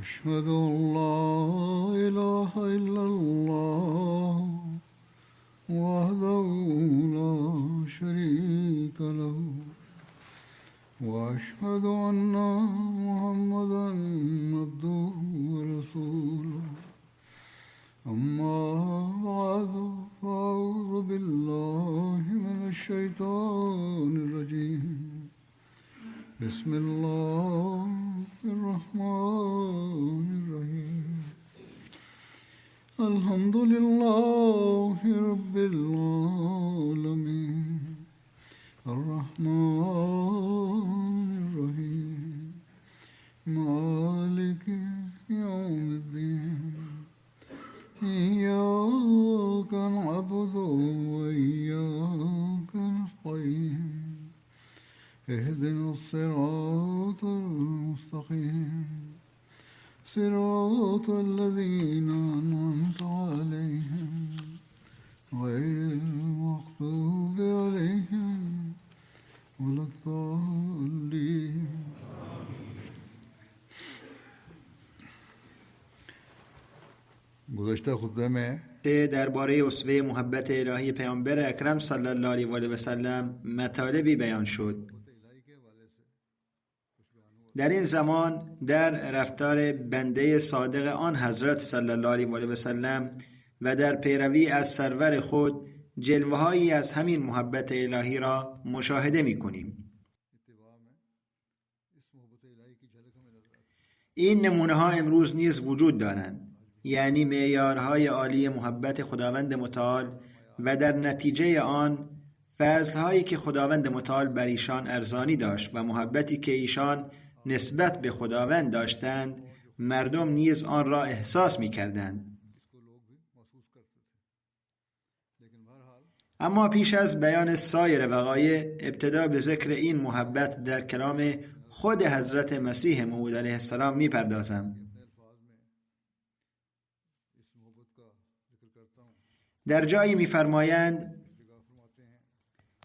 أشهد أن لا إله إلا الله وحده لا شريك له وأشهد أن محمدا عبده ورسوله أما بعد فأعوذ بالله من الشيطان الرجيم بسم الله الرحمن الرحيم الحمد لله رب العالمين الرحمن الرحيم مالك يوم الدين إياك نعبد وإياك نستعين اهدنا الصراط المستقيم صراط الذين أنعمت عليهم غير المغضوب عليهم ولا الضالين. گذشته خطبه میں درباره اسوه محبت الهی پیامبر اکرم صلی الله علیه و سلم مطالبی بیان شد. در این زمان در رفتار بنده صادق آن حضرت صلی الله علیه و سلم و در پیروی از سرور خود جلوه‌هایی از همین محبت الهی را مشاهده می‌کنیم. این نمونه‌ها امروز نیز وجود دارند، یعنی معیارهای عالی محبت خداوند متعال و در نتیجه آن فضل‌هایی که خداوند متعال بر ایشان ارزانی داشت و محبتی که ایشان نسبت به خداوند داشتند مردم نیز آن را احساس می‌کردند. اما پیش از بیان سایر وقایع ابتدا به ذکر این محبت در کلام خود حضرت مسیح موعود علیه السلام می‌پردازم. در جایی می‌فرمایند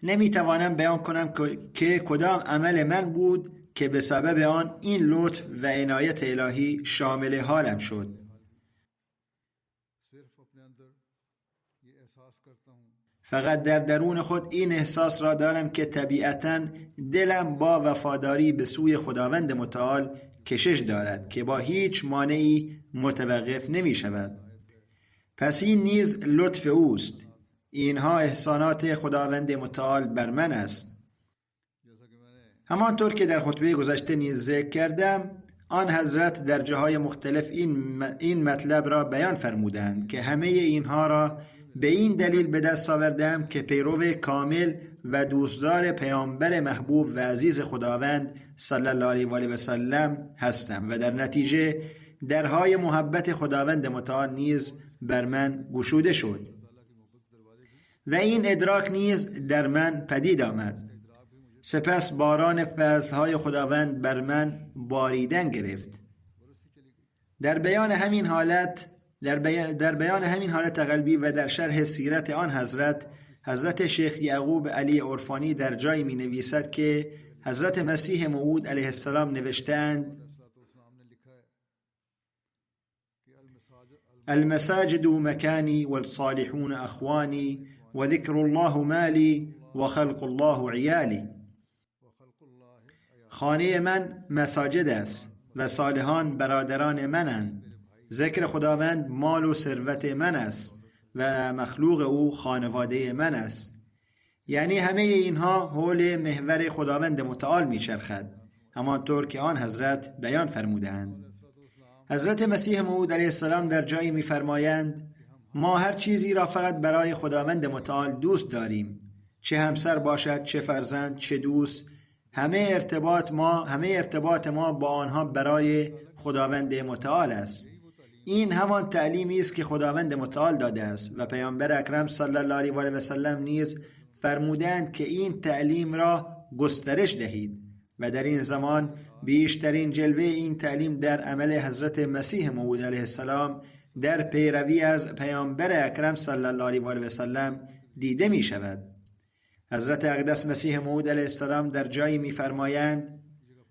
نمی‌توانم بیان کنم که کدام عمل من بود که به سبب آن این لطف و عنایت الهی شامل حالم شد. فقط در درون خود این احساس را دارم که طبیعتاً دلم با وفاداری به سوی خداوند متعال کشش دارد که با هیچ مانعی متوقف نمی شود. پس این نیز لطف اوست. اینها احسانات خداوند متعال بر من است. همانطور که در خطبه گذشته نیز ذکر کردم، آن حضرت در جاهای مختلف این مطلب را بیان فرمودند که همه اینها را به این دلیل به دست آوردم که پیرو کامل و دوستدار پیامبر محبوب و عزیز خداوند صلی الله علیه و سلم هستم و در نتیجه درهای محبت خداوند متعال نیز بر من گشوده شد و این ادراک نیز در من پدید آمد. سپس باران فضل‌های خداوند بر من باریدن گرفت. در بیان همین حالت قلبی و در شرح سیرت آن حضرت شیخ یعقوب علی عرفانی در جایی می نویسد که حضرت مسیح موعود علیه السلام نوشتند المساجد مکانی والصالحون اخوانی و ذکر الله مالی و خلق الله عیالی. خانه من مساجد است و صالحان برادران منند. ذکر خداوند مال و ثروت من است و مخلوق او خانواده من است. یعنی همه اینها حول محور خداوند متعال میچرخد، همانطور که آن حضرت بیان فرمودند. حضرت مسیح موعود علیه السلام در جایی میفرمایند ما هر چیزی را فقط برای خداوند متعال دوست داریم، چه همسر باشد، چه فرزند، چه دوست، همه ارتباط ما با آنها برای خداوند متعال است. این همان تعلیمی است که خداوند متعال داده است و پیامبر اکرم صلی الله علیه و سلم نیز فرمودند که این تعلیم را گسترش دهید و در این زمان بیشترین جلوه این تعلیم در عمل حضرت مسیح موعود علیه السلام در پیروی از پیامبر اکرم صلی الله علیه و سلم دیده می شود. حضرت اقدس مسیح موعود علیه السلام در جایی می فرمایند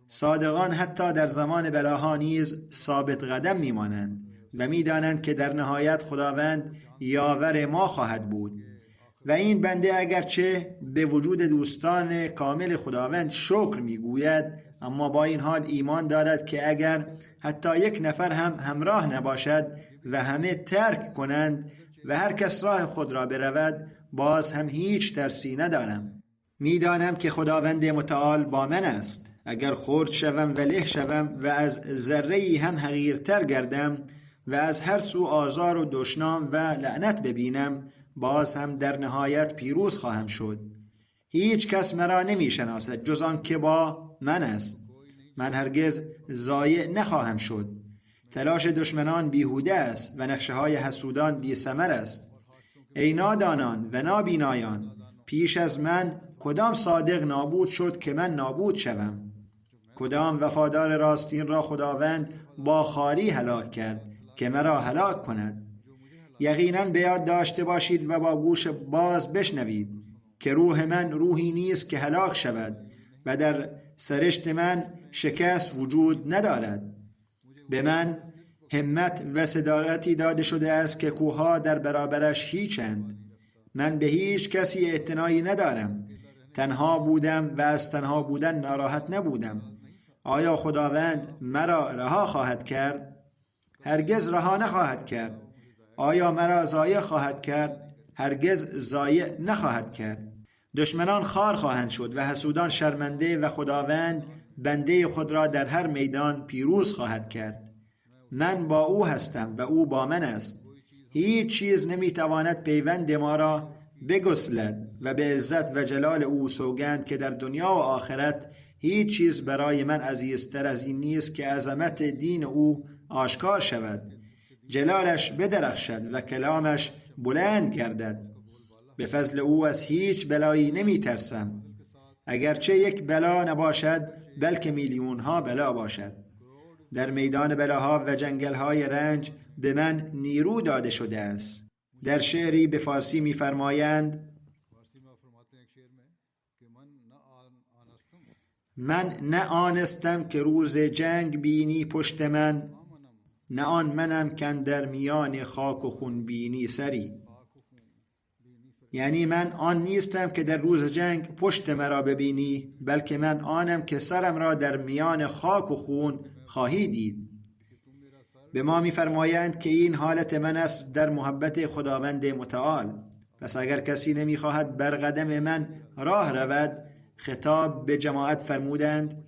صادقان حتی در زمان بلاها نیز ثابت قدم میمانند و میدانند که در نهایت خداوند یاور ما خواهد بود. و این بنده اگرچه به وجود دوستان کامل خداوند شکر میگوید، اما با این حال ایمان دارد که اگر حتی یک نفر هم همراه نباشد و همه ترک کنند و هر کس راه خود را برود، باز هم هیچ ترسی ندارم. میدانم که خداوند متعال با من است. اگر خرد شوم و له شوم و از ذره‌ای هم حقیرتر گردم و از هر سو آزار و دشنام و لعنت ببینم، باز هم در نهایت پیروز خواهم شد. هیچ کس مرا نمی شناسد جز آن که با من است. من هرگز ضایع نخواهم شد. تلاش دشمنان بیهوده است و نقشه های حسودان بی ثمر است. ای نادانان و نابینایان، پیش از من کدام صادق نابود شد که من نابود شوم؟ کدام وفادار راستین را خداوند با خاری هلاک کرد که مرا هلاک کند؟ یقینا به یاد داشته باشید و با گوش باز بشنوید که روح من روحی نیست که هلاک شود و در سرشت من شکست وجود ندارد. به من همت و صداقتی داده شده است که کوهها در برابرش هیچند. من به هیچ کسی اعتنایی ندارم. تنها بودم و از تنها بودن ناراحت نبودم. آیا خداوند مرا رها خواهد کرد؟ هرگز رها نخواهد کرد. آیا مرا ضایع خواهد کرد؟ هرگز ضایع نخواهد کرد. دشمنان خار خواهند شد و حسودان شرمنده و خداوند بنده خود را در هر میدان پیروز خواهد کرد. من با او هستم و او با من است. هیچ چیز نمیتواند پیوند ما را بگسلد و به عزت و جلال او سوگند که در دنیا و آخرت هیچ چیز برای من عزیزتر از این نیست که عظمت دین او آشکار شود، جلالش بدرخشد و کلامش بلند گردد. به فضل او از هیچ بلایی نمی ترسم، اگرچه یک بلا نباشد بلکه میلیون ها بلا باشد. در میدان بلاها و جنگل‌های رنج به من نیرو داده شده است. در شعری به فارسی می‌فرمایند: من نه آنستم که روز جنگ بینی پشت من، نه آن منم کاندر میان خاک و خون بینی سری. یعنی من آن نیستم که در روز جنگ پشت مرا ببینی، بلکه من آنم که سرم را در میان خاک و خون خواهی دید. به ما می‌فرمایند که این حالت من است در محبت خداوند متعال. پس اگر کسی نمی‌خواهد بر قدم من راه رود، خطاب به جماعت فرمودند: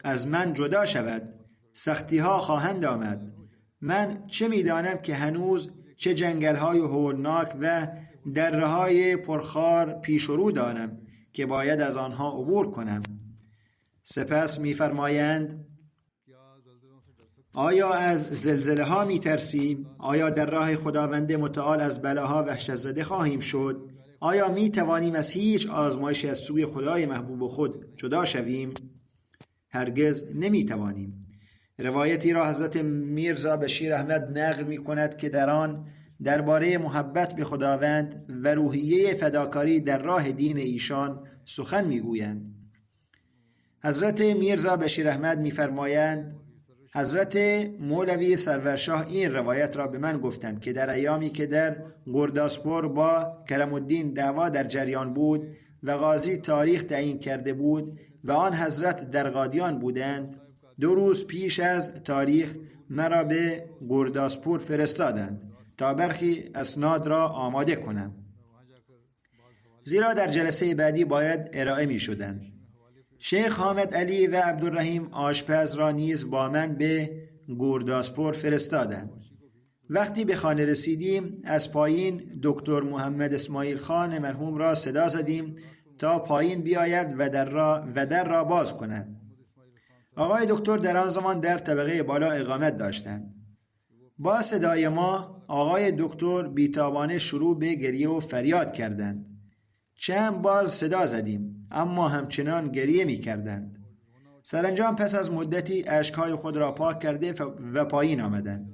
از من جدا شود، سختی‌ها خواهند آمد. من چه می‌دانم که هنوز چه جنگل‌های هولناک و دره‌های پرخار پیش رو دارم که باید از آنها عبور کنم. سپس می‌فرمایند: آیا از زلزله ها می ترسیم؟ آیا در راه خداوند متعال از بلاها وحشت زده خواهیم شد؟ آیا می توانیم از هیچ آزمایشی از سوی خدای محبوب خود جدا شویم؟ هرگز نمی توانیم. روایتی را حضرت میرزا بشیر احمد نقل می کند که در آن درباره محبت به خداوند و روحیه فداکاری در راه دین ایشان سخن می گویند. حضرت میرزا بشیر احمد می فرمایند: حضرت مولوی سرورشاه این روایت را به من گفتند که در ایامی که در گرداسپور با کرم الدین دعوا در جریان بود و قاضی تاریخ تعیین کرده بود و آن حضرت در قادیان بودند، 2 روز پیش از تاریخ مرا به گرداسپور فرستادند تا برخی اسناد را آماده کنم، زیرا در جلسه بعدی باید ارائه می شدند. شیخ حامد علی و عبدالرحیم آشپز را نیز با من به گرداسپور فرستادند. وقتی به خانه رسیدیم از پایین دکتر محمد اسماعیل خان مرحوم را صدا زدیم تا پایین بیاید و در را باز کند. آقای دکتر در آن زمان در طبقه بالا اقامت داشتند. با صدای ما آقای دکتر بیتابانه شروع به گریه و فریاد کردند. چند بار صدا زدیم اما همچنان گریه می کردند. سرانجام پس از مدتی اشکهای خود را پاک کرده و پایین آمدند.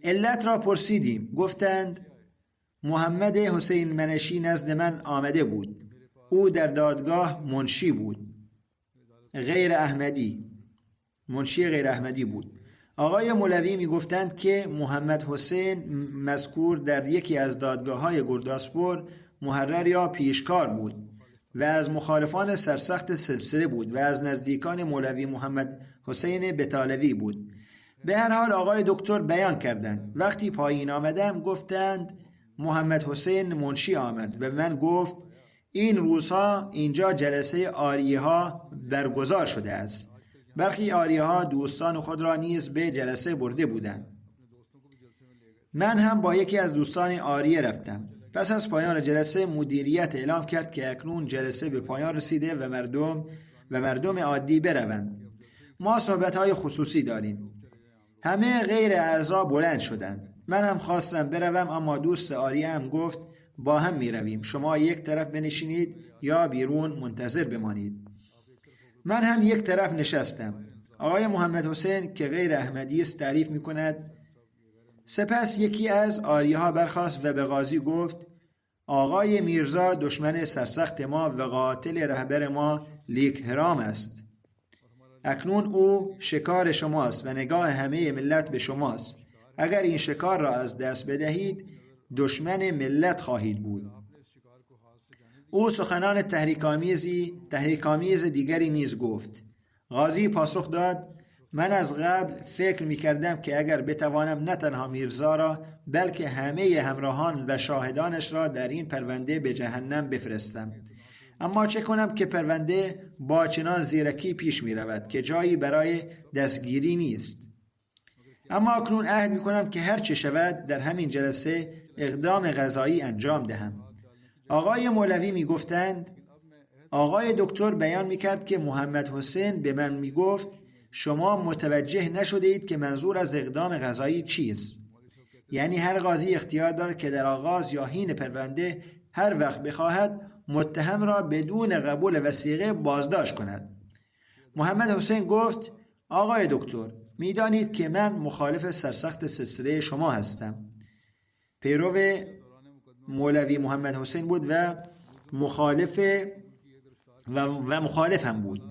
علت را پرسیدیم. گفتند محمد حسین منشی نزد من آمده بود. او در دادگاه منشی بود. غیر احمدی، منشی غیر احمدی بود. آقای مولوی میگفتند که محمد حسین مذکور در یکی از دادگاه‌های گرداسپور محرر یا پیشکار بود و از مخالفان سرسخت سلسله بود و از نزدیکان مولوی محمد حسین بطالوی بود. به هر حال آقای دکتر بیان کردند. وقتی پایین آمدم گفتند محمد حسین منشی آمد و من گفت این روزها اینجا جلسه آریه ها برگزار شده است. برخی آریه ها دوستان خود را نیز به جلسه برده بودند. من هم با یکی از دوستان آریه رفتم. پس از پایان جلسه مدیریت اعلام کرد که اکنون جلسه به پایان رسیده و مردم عادی بروند. ما صحبت‌های خصوصی داریم. همه غیر اعضا بلند شدند. من هم خواستم بروم اما دوست آریه هم گفت با هم می رویم. شما یک طرف بنشینید یا بیرون منتظر بمانید. من هم یک طرف نشستم. آقای محمد حسین که غیر احمدی است تعریف می کند. سپس یکی از آریه ها برخاست و به قاضی گفت آقای میرزا دشمن سرسخت ما و قاتل رهبر ما لیک حرام است. اکنون او شکار شماست و نگاه همه ملت به شماست. اگر این شکار را از دست بدهید دشمن ملت خواهید بود. او سخنان تحریک‌آمیز دیگری نیز گفت. قاضی پاسخ داد من از قبل فکر می کردم که اگر بتوانم نه تنها میرزا را بلکه همه همراهان و شاهدانش را در این پرونده به جهنم بفرستم. اما چه کنم که پرونده با چنان زیرکی پیش می رود که جایی برای دستگیری نیست. اما اکنون عهد می کنم که هر چه شود در همین جلسه اقدام قضایی انجام دهم. آقای مولوی می گفتند آقای دکتر بیان می کرد که محمد حسین به من می گفت شما متوجه نشده اید که منظور از اقدام قضایی چیست؟ یعنی هر قاضی اختیار دارد که در آغاز یا حین پرونده هر وقت بخواهد متهم را بدون قبول وثیقه بازداشت کند. محمد حسین گفت آقای دکتر میدانید که من مخالف سرسخت سلسله شما هستم. پیرو مولوی محمد حسین بود و مخالف هم بود.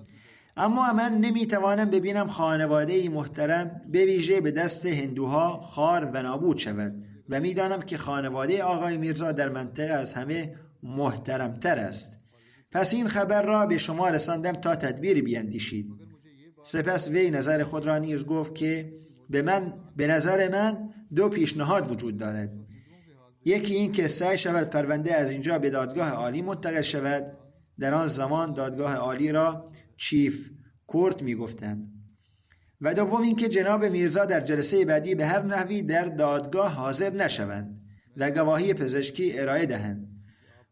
اما من نمیتوانم ببینم خانواده محترم به ویژه به دست هندوها خوار و نابود شود و میدانم که خانواده آقای میرزا در منطقه از همه محترمتر است. پس این خبر را به شما رساندم تا تدبیری بیندیشید. سپس وی نظر خود را نیز گفت که به نظر من دو پیشنهاد وجود دارد. یکی این که سعی شود پرونده از اینجا به دادگاه عالی منتقل شود. در آن زمان دادگاه عالی را چیف کورت می گفتند. و دوم این که جناب میرزا در جلسه بعدی به هر نحوی در دادگاه حاضر نشوند و گواهی پزشکی ارائه دهند.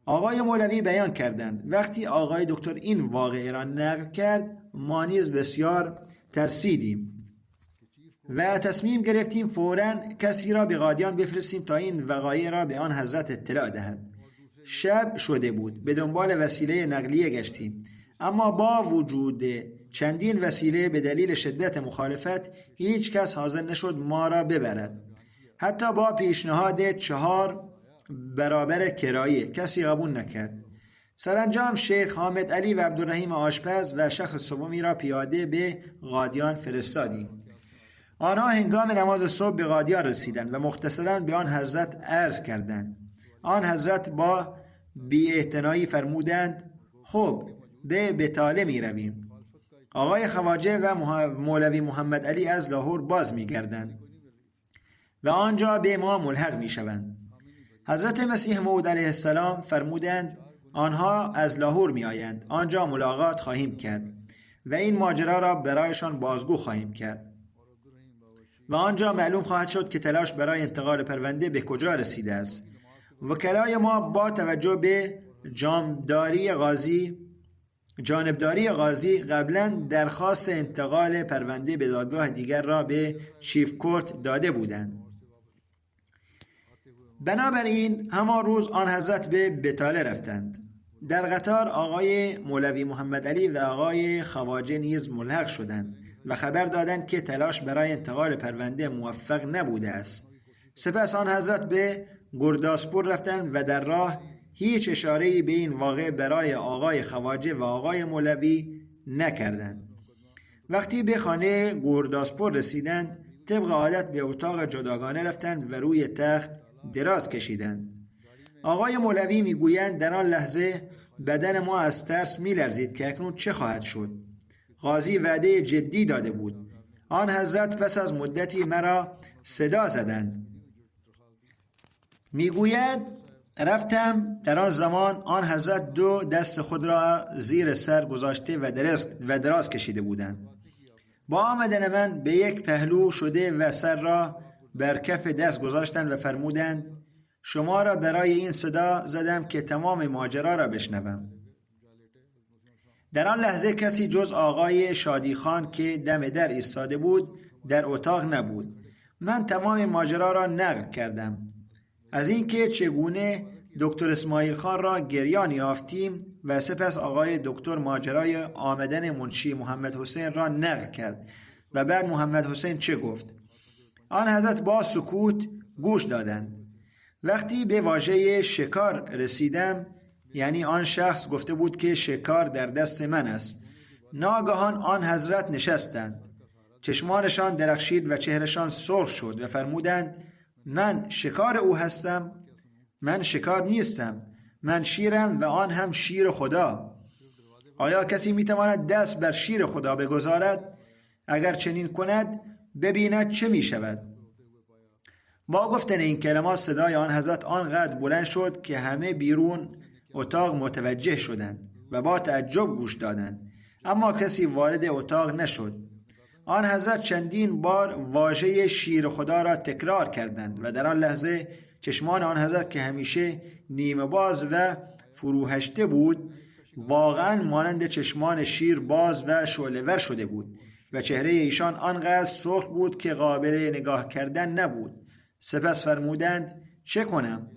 آقای مولوی بیان کردند وقتی آقای دکتر این واقعه را نقل کرد ما نیز بسیار ترسیدیم و تصمیم گرفتیم فوراً کسی را به قادیان بفرستیم تا این وقایع را به آن حضرت اطلاع دهد. شب شده بود. به دنبال وسیله نقلیه گشتیم اما با وجود چندین وسیله به دلیل شدت مخالفت هیچ کس حاضر نشد ما را ببرد. حتی با پیشنهاد 4 برابر کرایه کسی قبول نکرد. سرانجام شیخ حامد علی و عبدالرحیم آشپز و شخص سومی را پیاده به قادیان فرستادیم. آنها هنگام نماز صبح به قادیان رسیدند و مختصراً به آن حضرت عرض کردند. آن حضرت با بی‌اعتنایی فرمودند خب به بطاله می رویم. آقای خواجه و مولوی محمد علی از لاهور باز می گردند و آنجا به ما ملحق می شوند. حضرت مسیح موعود علیه السلام فرمودند آنها از لاهور می آیند. آنجا ملاقات خواهیم کرد و این ماجرا را برایشان بازگو خواهیم کرد و آنجا معلوم خواهد شد که تلاش برای انتقال پرونده به کجا رسیده است. وکلای ما با توجه به جانبداری قاضی قبلا درخواست انتقال پرونده به دادگاه دیگر را به چیف کورت داده بودند. بنابراین همان روز آن حضرت به بطاله رفتند. در قطار آقای مولوی محمد علی و آقای خواجه نیز ملحق شدند و خبر دادند که تلاش برای انتقال پرونده موفق نبوده است. سپس آن حضرت به گرداسپور رفتند و در راه هیچ اشاره‌ای به این واقعه برای آقای خواجه و آقای مولوی نکردند. وقتی به خانه گورداسپور رسیدند، طبق عادت به اتاق جداگانه رفتند و روی تخت دراز کشیدند. آقای مولوی میگویند در آن لحظه بدن ما از ترس میلرزید که اکنون چه خواهد شد. قاضی وعده جدی داده بود. آن حضرت پس از مدتی مرا صدا زدند. میگوید رفتم. در آن زمان آن حضرت دو دست خود را زیر سر گذاشته و دراز کشیده بودند. با آمدن من به یک پهلو شده و سر را بر کف دست گذاشتند و فرمودند شما را برای این صدا زدم که تمام ماجرا را بشنوم. در آن لحظه کسی جز آقای شادیخان که دم در ایستاده بود در اتاق نبود. من تمام ماجرا را نقل کردم، از اینکه چگونه دکتر اسماعیل خان را گریان یافتیم و سپس آقای دکتر ماجرای آمدن منشی محمد حسین را نقل کرد و بعد محمد حسین چه گفت. آن حضرت با سکوت گوش دادند. وقتی به واژه شکار رسیدم، یعنی آن شخص گفته بود که شکار در دست من است، ناگهان آن حضرت نشستند. چشمانشان درخشید و چهرشان سرخ شد و فرمودند من شکار او هستم؟ من شکار نیستم، من شیرم و آن هم شیر خدا. آیا کسی میتواند دست بر شیر خدا بگذارد؟ اگر چنین کند ببیند چه میشود. با گفتن این کلمات صدای آن حضرت آنقدر بلند شد که همه بیرون اتاق متوجه شدند و با تعجب گوش دادند، اما کسی وارد اتاق نشد. آن حضرت چندین بار واژه شیر خدا را تکرار کردند و در آن لحظه چشمان آن حضرت که همیشه نیمه باز و فروهشته بود واقعا مانند چشمان شیر باز و شعله‌ور شده بود و چهره ایشان آنقدر سرخ بود که قابل نگاه کردن نبود. سپس فرمودند چه کنم؟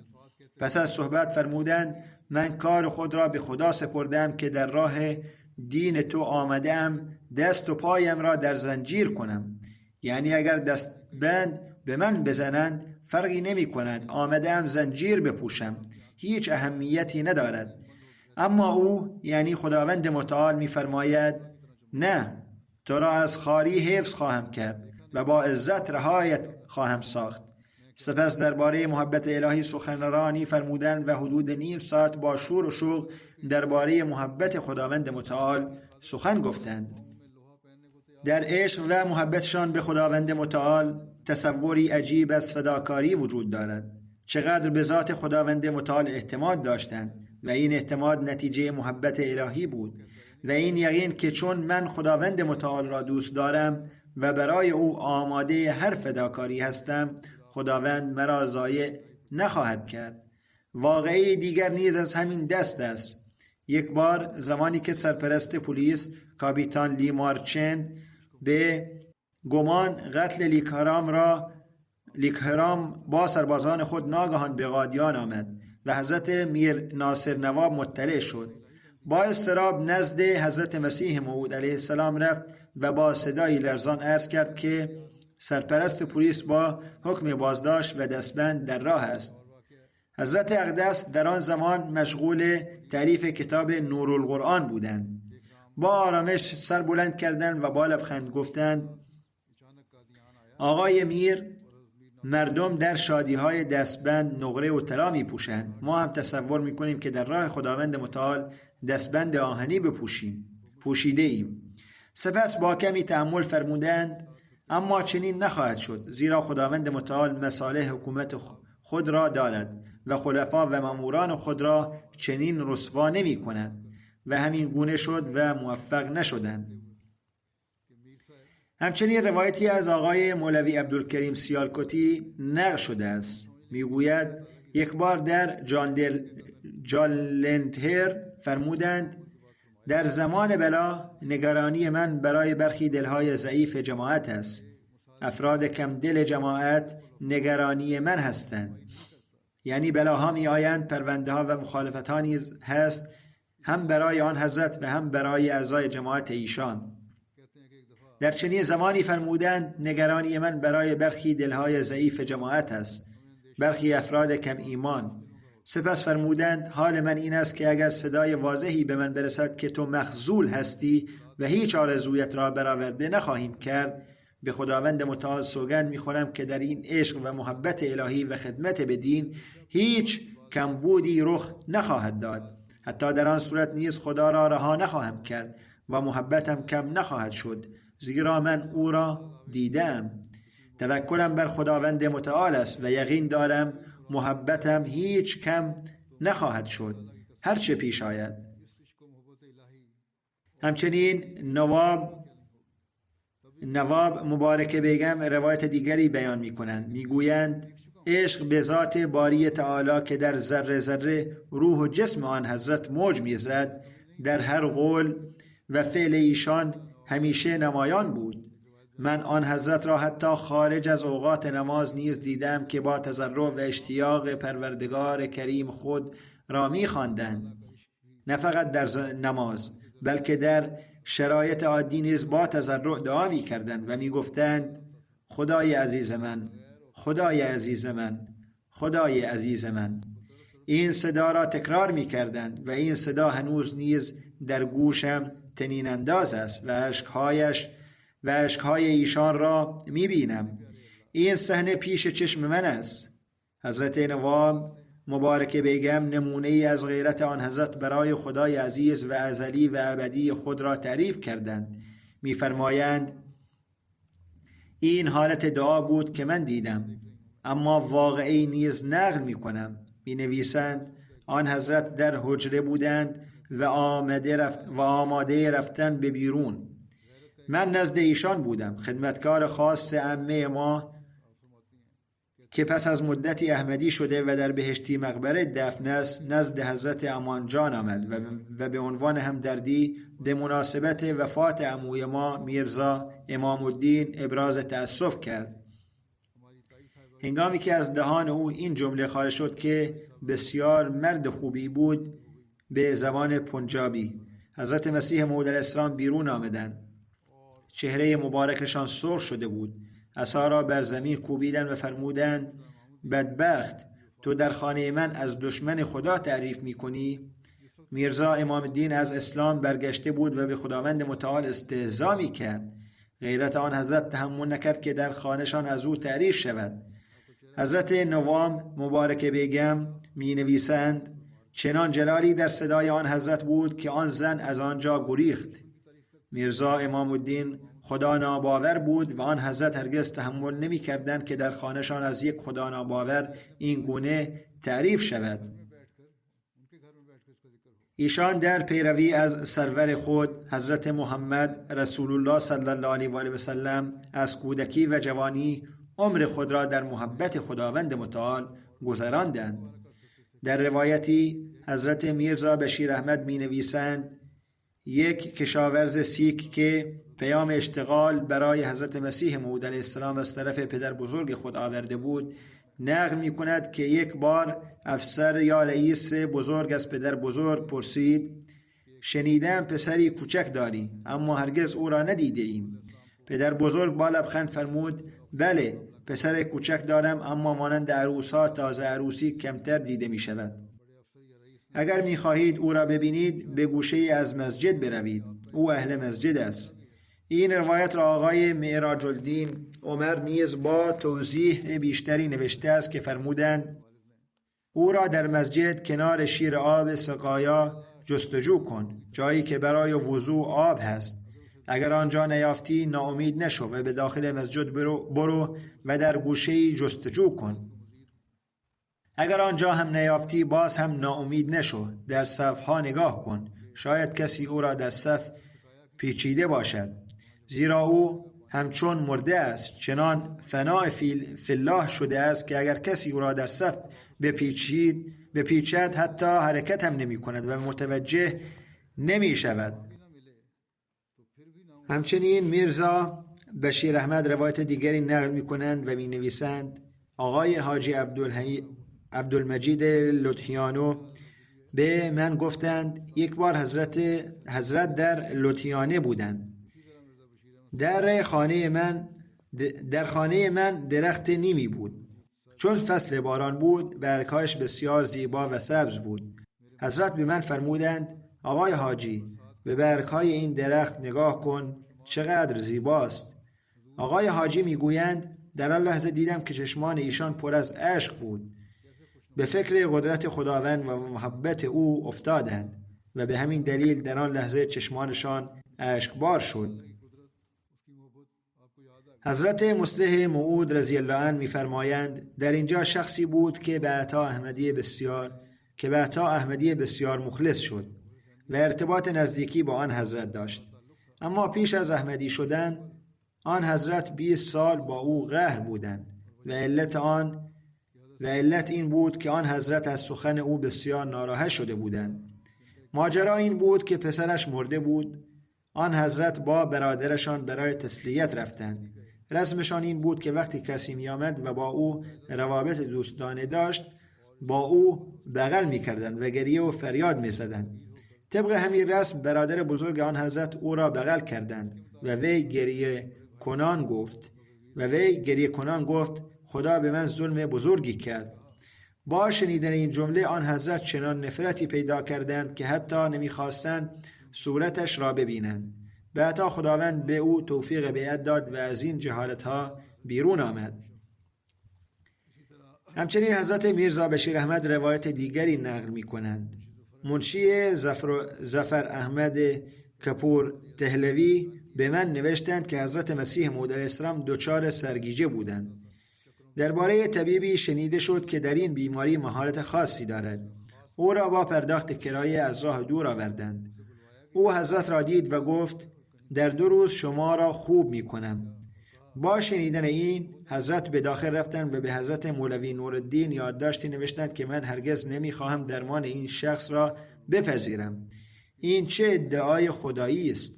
پس از صحبت فرمودند من کار خود را به خدا سپردم که در راه دین تو آمدم دست و پایم را در زنجیر کنم. یعنی اگر دستبند به من بزنند فرقی نمی کنند، آمدم زنجیر بپوشم، هیچ اهمیتی ندارد. اما او یعنی خداوند متعال می فرماید نه، تو را از خاری حفظ خواهم کرد و با عزت رهایت خواهم ساخت. سپس درباره محبت الهی سخنرانی فرمودند و حدود نیم ساعت با شور و شوق درباره محبت خداوند متعال سخن گفتند. در عشق و محبتشان به خداوند متعال تصوری عجیب از فداکاری وجود دارد. چقدر به ذات خداوند متعال اعتماد داشتند و این اعتماد نتیجه محبت الهی بود و این یقین که چون من خداوند متعال را دوست دارم و برای او آماده هر فداکاری هستم، خداوند مرا ضایع نخواهد کرد. واقعی دیگر نیز از همین دست است. یک بار زمانی که سرپرست پلیس کاپیتان لی مارچند به گمان قتل لیکهرام با سربازان خود ناگهان به قادیان آمد و حضرت میر ناصر نواب مطلع شد. با اضطراب نزد حضرت مسیح موعود علیه السلام رفت و با صدایی لرزان عرض کرد که سرپرست پلیس با حکم بازداشت و دستبند در راه است. حضرت اقدس در آن زمان مشغول تألیف کتاب نورالقرآن بودند. با آرامش سر بلند کردند و با لبخند گفتند آقای میر، مردم در شادی‌های دستبند نقره و طلا می‌پوشند. ما هم تصور می‌کنیم که در راه خداوند متعال دستبند آهنی پوشیده ایم. سپس با کمی تأمل فرمودند اما چنین نخواهد شد، زیرا خداوند متعال مصالح حکومت خود را دارد و خلفا و مأموران خود را چنین رسوا نمی‌کنند و همین گونه شد و موفق نشدند. همچنین روایتی از آقای مولوی عبدالکریم سیالکوتی نقل شده است. میگوید یک بار در جالندهر فرمودند در زمان بلا نگرانی من برای برخی دلهای ضعیف جماعت است. افراد کم دل جماعت نگرانی من هستند. یعنی بلاها می آیند، پرونده ها و مخالفت ها نیز هست، هم برای آن حضرت و هم برای اعضای جماعت ایشان. در چنین زمانی فرمودند نگرانی من برای برخی دلهای ضعیف جماعت است، برخی افراد کم ایمان. سپس فرمودند حال من این است که اگر صدای واضحی به من برسد که تو مخذول هستی و هیچ آرزویت را برآورده نخواهیم کرد، به خداوند متعال سوگند میخورم که در این عشق و محبت الهی و خدمت به دین هیچ کمبودی رخ نخواهد داد. حتی در آن صورت نیز خدا را رها نخواهم کرد و محبتم کم نخواهد شد، زیرا من او را دیدم. توکلم بر خداوند متعال است و یقین دارم محبتم هیچ کم نخواهد شد هر چه پیش آید. همچنین نواب مبارک بیگم روایت دیگری بیان می کنند. می گویند عشق به ذات باری تعالی که در ذره ذره روح و جسم آن حضرت موج می زد، در هر قول و فعل ایشان همیشه نمایان بود. من آن حضرت را حتی خارج از اوقات نماز نیز دیدم که با تضرع و اشتیاق پروردگار کریم خود را می خواندند. نه فقط در نماز بلکه در شرایط عادی نیز با تضرع دعا می کردند و می گفتند خدای عزیز من، خدای عزیز من، خدای عزیز من. این صدا را تکرار می کردند و این صدا هنوز نیز در گوشم طنین انداز است و اشکهای ایشان را می بینم. این صحنه پیش چشم من است. حضرت نواب مبارک بیگم نمونه ای از غیرت آن حضرت برای خدای عزیز و ازلی و ابدی خود را تعریف کردند. می‌فرمایند این حالت دعا بود که من دیدم، اما واقعی نیز نقل می‌کنم. می‌نویسند آن حضرت در حجره بودند و آماده رفتن به بیرون. من نزد ایشان بودم، خدمتکار خاص عمه ما که پس از مدتی احمدی شده و در بهشتی مقبره دفن است، نزد حضرت امان جان آمد و به عنوان همدردی به مناسبت وفات عموی ما میرزا امام الدین ابراز تأسف کرد. هنگامی که از دهان او این جمله خارج شد که بسیار مرد خوبی بود به زبان پنجابی، حضرت مسیح موعود علیه السلام بیرون آمدند. چهره مبارکشان سرخ شده بود، عصا را بر زمین کوبیدند و فرمودند بدبخت، تو در خانه من از دشمن خدا تعریف میکنی؟ میرزا امام الدین از اسلام برگشته بود و به خداوند متعال استهزا میکرد. غیرت آن حضرت تحمل نکرد که در خانهشان از او تعریف شود. حضرت نوام مبارک بیگم می نویسند چنان جلالی در صدای آن حضرت بود که آن زن از آنجا گریخت. میرزا امام الدین خدا ناباور بود و آن حضرت هرگز تحمل نمی کردند که در خانهشان از یک خدا ناباور این گونه تعریف شود. ایشان در پیروی از سرور خود حضرت محمد رسول الله صلی الله علیه و آله و سلم از کودکی و جوانی عمر خود را در محبت خداوند متعال گذراندند. در روایتی حضرت میرزا بشیر احمد می نویسند یک کشاورز سیک که پیام اشتغال برای حضرت مسیح موعود علیه السلام از طرف پدر بزرگ خود آورده بود، نقل می کند که یک بار افسر یا رئیس بزرگ از پدر بزرگ پرسید شنیدم پسری کوچک داری اما هرگز او را ندیده ایم. پدر بزرگ با لبخند فرمود بله، پسر کوچک دارم اما مانند عروس‌ها تازه عروسی کمتر دیده می شود. اگر می خواهید او را ببینید به گوشه از مسجد بروید، او اهل مسجد است. این روایت را آقای معراج الدین عمر نیز با توضیح بیشتری نوشته است که فرمودند او را در مسجد کنار شیر آب سقایا جستجو کن، جایی که برای وضوء آب هست. اگر آنجا نیافتی ناامید نشو و به داخل مسجد برو و در گوشه‌ای جستجو کن. اگر آنجا هم نیافتی باز هم ناامید نشو، در صفها نگاه کن، شاید کسی او را در صف پیچیده باشد، زیرا او همچون مرده است، چنان فناء فی الله شده است که اگر کسی او را در صف بپیچد حتی حرکت هم نمی کند و متوجه نمی شود. همچنین میرزا بشیر احمد روایت دیگری نقل می کنند و می نویسند آقای حاجی عبدالمجید لطفیانو به من گفتند یک بار حضرت در لطفیانه بودند. در خانه من درخت نیمی بود. چون فصل باران بود برگهایش بسیار زیبا و سبز بود. حضرت به من فرمودند آقای حاجی، به برگ‌های این درخت نگاه کن چقدر زیباست. آقای حاجی میگویند در آن لحظه دیدم که چشمان ایشان پر از اشک بود. به فکر قدرت خداوند و محبت او افتادند و به همین دلیل در آن لحظه چشمانشان اشکبار شد. حضرت مصلح موعود رضی الله عنه می‌فرمایند در اینجا شخصی بود که به عطا احمدی بسیار مخلص شد و ارتباط نزدیکی با آن حضرت داشت. اما پیش از احمدی شدن آن حضرت 20 سال با او قهر بودند و علت این بود که آن حضرت از سخن او بسیار ناراحت شده بودند. ماجرا این بود که پسرش مرده بود. آن حضرت با برادرشان برای تسلیت رفتند. رسمشان این بود که وقتی کسی می آمد و با او روابط دوستانه داشت با او بغل می کردند و گریه و فریاد می زدند. طبق همین رسم برادر بزرگ آن حضرت او را بغل کردند و وی گریه کنان گفت خدا به من ظلم بزرگی کرد. با شنیدن این جمله آن حضرت چنان نفرتی پیدا کردند که حتی نمیخواستند صورتش را ببینند. به عطا خداوند به او توفیق بیعت داد و از این جهالتها بیرون آمد. همچنین حضرت میرزا بشیر احمد روایت دیگری نقل می کنند. منشی ظفر احمد کپور تهلوی به من نوشتند که حضرت مسیح موعود علیه السلام دچار سرگیجه بودند. درباره طبیبی شنیده شد که در این بیماری مهارت خاصی دارد. او را با پرداخت کرایه از راه دور آوردند. او حضرت را دید و گفت در 2 روز شما را خوب می کنم. با شنیدن این حضرت به داخل رفتند و به حضرت مولوی نورالدین یادداشتی نوشتند که من هرگز نمی خواهم درمان این شخص را بپذیرم. این چه ادعای خدایی است؟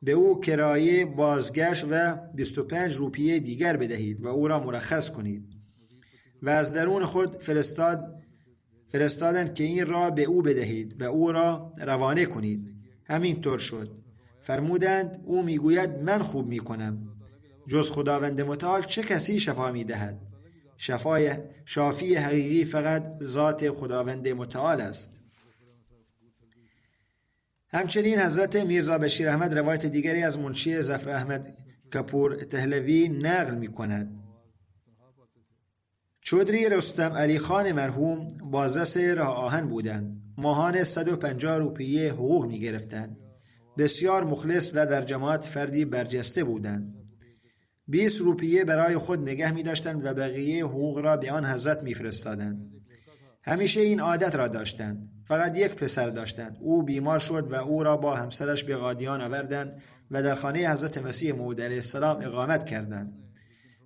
به او کرایه بازگشت و 25 روپیه دیگر بدهید و او را مرخص کنید. و از درون خود فرستادند که این را به او بدهید و او را روانه کنید. همین طور شد. فرمودند او میگوید من خوب میکنم. جز خداوند متعال چه کسی شفا میدهد؟ شافی حقیقی فقط ذات خداوند متعال است. همچنین حضرت میرزا بشیر احمد روایت دیگری از منشی ظفر احمد کپور تهلوی نقل می کند. چودری رستم علی خان مرحوم بازرس راه آهن بودند. ماهانه 150 روپیه حقوق می گرفتند. بسیار مخلص و در جماعت فردی برجسته بودند. 20 روپیه برای خود نگه می داشتند و بقیه حقوق را به آن حضرت می فرستادند. همیشه این عادت را داشتند. فقط یک پسر داشتند. او بیمار شد و او را با همسرش به قادیان آوردند و در خانه حضرت مسیح موعود علیه السلام اقامت کردند.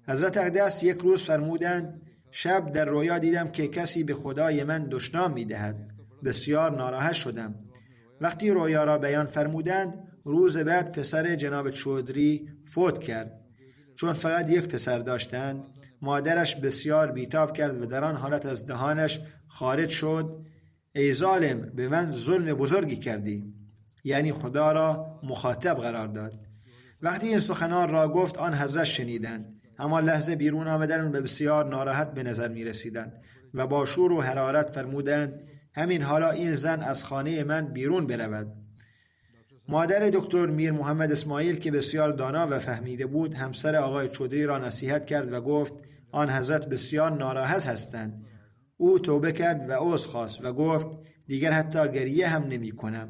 حضرت اقدس یک روز فرمودند شب در رویا دیدم که کسی به خدای من دشنام می دهد. بسیار ناراحت شدم. وقتی رویا را بیان فرمودند روز بعد پسر جناب چودری فوت کرد. چون فقط یک پسر داشتند مادرش بسیار بیتاب کرد و در آن حالت از دهانش خارج شد ای ظالم به من ظلم بزرگی کردی. یعنی خدا را مخاطب قرار داد. وقتی این سخنان را گفت آن حضرت شنیدند. همان لحظه بیرون آمدند و بسیار ناراحت به نظر می رسیدند و با شور و حرارت فرمودند همین حالا این زن از خانه من بیرون برود. مادر دکتر میر محمد اسماعیل که بسیار دانا و فهمیده بود همسر آقای چودری را نصیحت کرد و گفت آن حضرت بسیار ناراحت هستند. او توبه کرد و عذر خواست و گفت دیگر حتی گریه هم نمی کنم.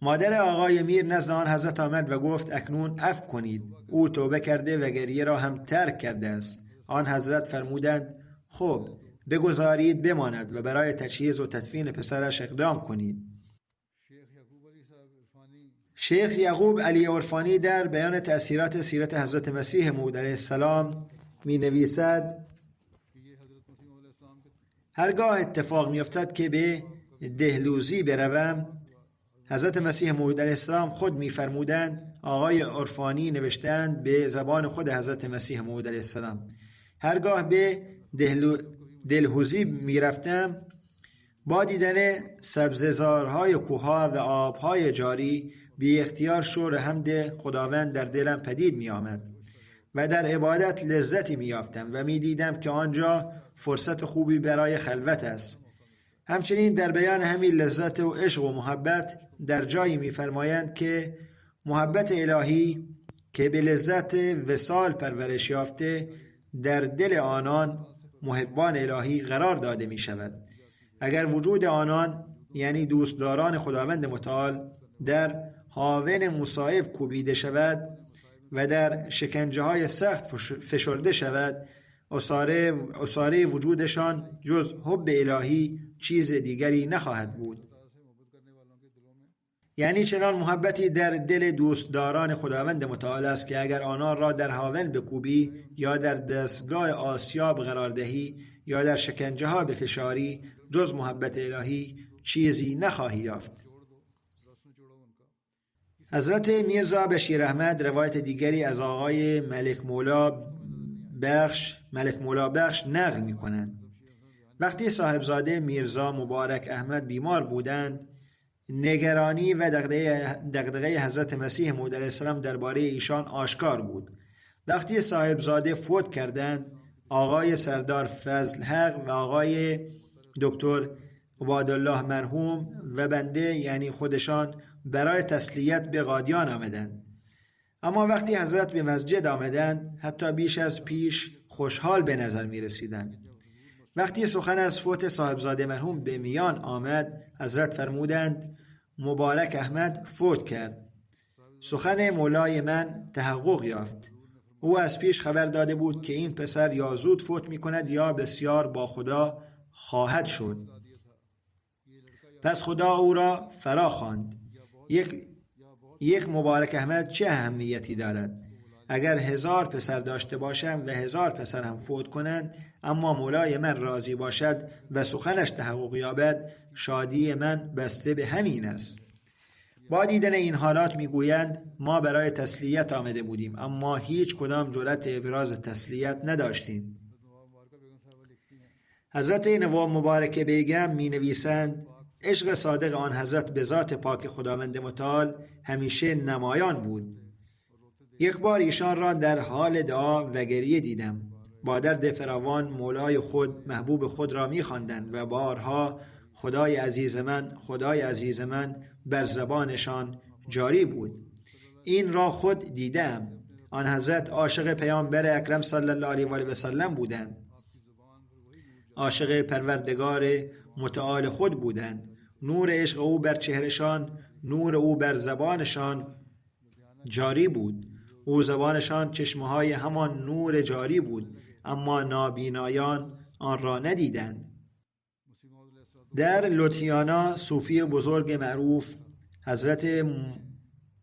مادر آقای میر نزد آن حضرت آمد و گفت اکنون عفو کنید. او توبه کرده و گریه را هم ترک کرده است. آن حضرت فرمودند خب بگذارید بماند و برای تجهیز و تدفین پسرش اقدام کنید. شیخ یعقوب علی عرفانی در بیان تأثیرات سیرت حضرت مسیح موعود علیه السلام می نویسد هرگاه اتفاق می افتد که به دهلوزی بروم حضرت مسیح موعود علیه السلام خود می فرمودند آقای عرفانی نوشتند به زبان خود حضرت مسیح موعود علیه السلام هرگاه به دلهوزی می رفتم با دیدن سبززارهای کوها و آبهای جاری بی اختیار شور حمد خداوند در دلم پدید می آمد و در عبادت لذتی می یافتم و می دیدم که آنجا فرصت خوبی برای خلوت است. همچنین در بیان همین لذت و عشق و محبت در جایی می‌فرمایند که محبت الهی که به لذت وصال پرورش یافته در دل آنان محبان الهی قرار داده می شود. اگر وجود آنان یعنی دوستداران خداوند متعال در هاون مصائب کوبیده شود و در شکنجه های سخت فشرده شود، اثاره وجودشان جز حب الهی چیز دیگری نخواهد بود. یعنی چنان محبتی در دل دوستداران خداوند متعال است که اگر آنان را در هاون بکوبی یا در دستگاه آسیاب قرار دهی یا در شکنجه ها بفشاری، جز محبت الهی چیزی نخواهی یافت. حضرت میرزا بشیر احمد روایت دیگری از آقای ملک مولا بخش نقل می کنند. وقتی صاحبزاده میرزا مبارک احمد بیمار بودند، نگرانی و دغدغه حضرت مسیح موعود علیه السلام درباره ایشان آشکار بود. وقتی صاحبزاده فوت کردند، آقای سردار فضل حق و آقای دکتر عبادالله مرحوم و بنده یعنی خودشان برای تسلیت به قادیان آمدند. اما وقتی حضرت به مسجد آمدند، حتی بیش از پیش خوشحال به نظر می رسیدند. وقتی سخن از فوت صاحبزاده مرحوم به میان آمد، حضرت فرمودند مبارک احمد فوت کرد. سخن مولای من تحقق یافت. او از پیش خبر داده بود که این پسر یا زود فوت می کند یا بسیار با خدا خواهد شد. پس خدا او را فرا خواند. یک مبارک احمد چه اهمیتی دارد؟ اگر 1000 پسر داشته باشم و 1000 پسر هم فوت کنند، اما مولای من راضی باشد و سخنش تحقق یابد، شادی من بسته به همین است. با دیدن این حالات میگویند ما برای تسلیت آمده بودیم، اما هیچ کدام جرأت ابراز تسلیت نداشتیم. حضرت نواب مبارک بیگم می نویسند عشق صادق آن حضرت به ذات پاک خداوند متعال همیشه نمایان بود. یک بار ایشان را در حال دعا و گریه دیدم. با درد فراوان مولای خود محبوب خود را می خواندند و بارها خدای عزیز من، خدای عزیز من بر زبانشان جاری بود. این را خود دیدم. آن حضرت عاشق پیامبر اکرم صلی الله علیه و آله و سلم بودند. عاشق پروردگار متعال خود بودند. نور عشق او بر چهرهشان، نور او بر زبانشان جاری بود. او زبانشان چشمه‌های همان نور جاری بود، اما نابینایان آن را ندیدند. در لوتیانا صوفی بزرگ معروف حضرت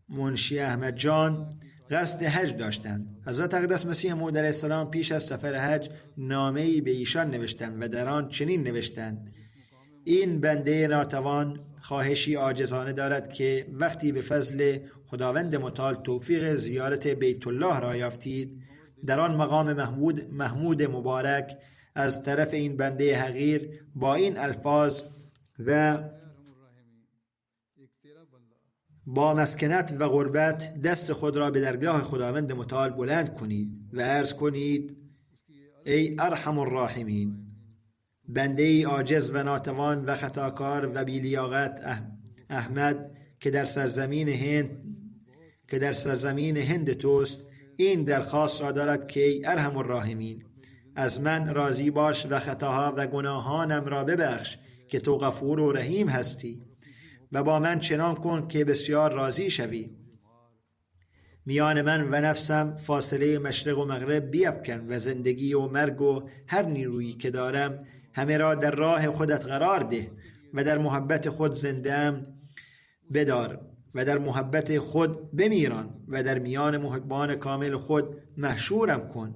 منشی احمد جان قصد حج داشتند. حضرت اقدس مسیح موعود علیه السلام پیش از سفر حج نامه‌ای به ایشان نوشتند و در آن چنین نوشتند: این بنده ناتوان خواهشی عاجزانه دارد که وقتی به فضل خداوند متعال توفیق زیارت بیت الله را یافتید، در آن مقام محمود مبارک از طرف این بنده حقیر با این الفاظ و با مسکنت و غربت دست خود را به درگاه خداوند متعال بلند کنید و عرض کنید: ای ارحم الراحمین، بنده ای عاجز و ناتوان و خطاکار و بی‌لیاقت احمد که در سرزمین هند توست، این درخواست را دارد که ای ارحم الراحمین، از من راضی باش و خطاها و گناهانم را ببخش که تو غفور و رحیم هستی و با من چنان کن که بسیار راضی شوی. میان من و نفسم فاصله مشرق و مغرب بیفکن و زندگی و مرگ و هر نیرویی که دارم همه را در راه خودت قرار ده و در محبت خود زنده‌ام بدار و در محبت خود بمیران و در میان محبان کامل خود محشورم کن.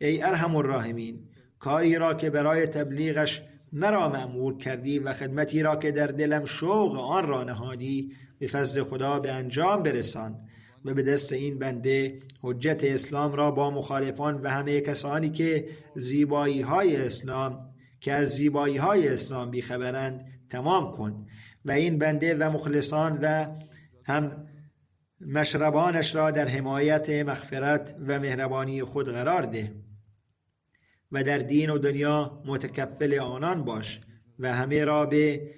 ای ارحم الراحمین، کاری را که برای تبلیغش مرا مأمور کردی و خدمتی را که در دلم شوق آن را نهادی به فضل خدا به انجام برسان و به دست این بنده حجت اسلام را با مخالفان و همه کسانی که از زیبایی های اسلام بیخبرند تمام کن و این بنده و مخلصان و هم مشربانش را در حمایت مغفرت و مهربانی خود قرار ده و در دین و دنیا متکفل آنان باش و همه را به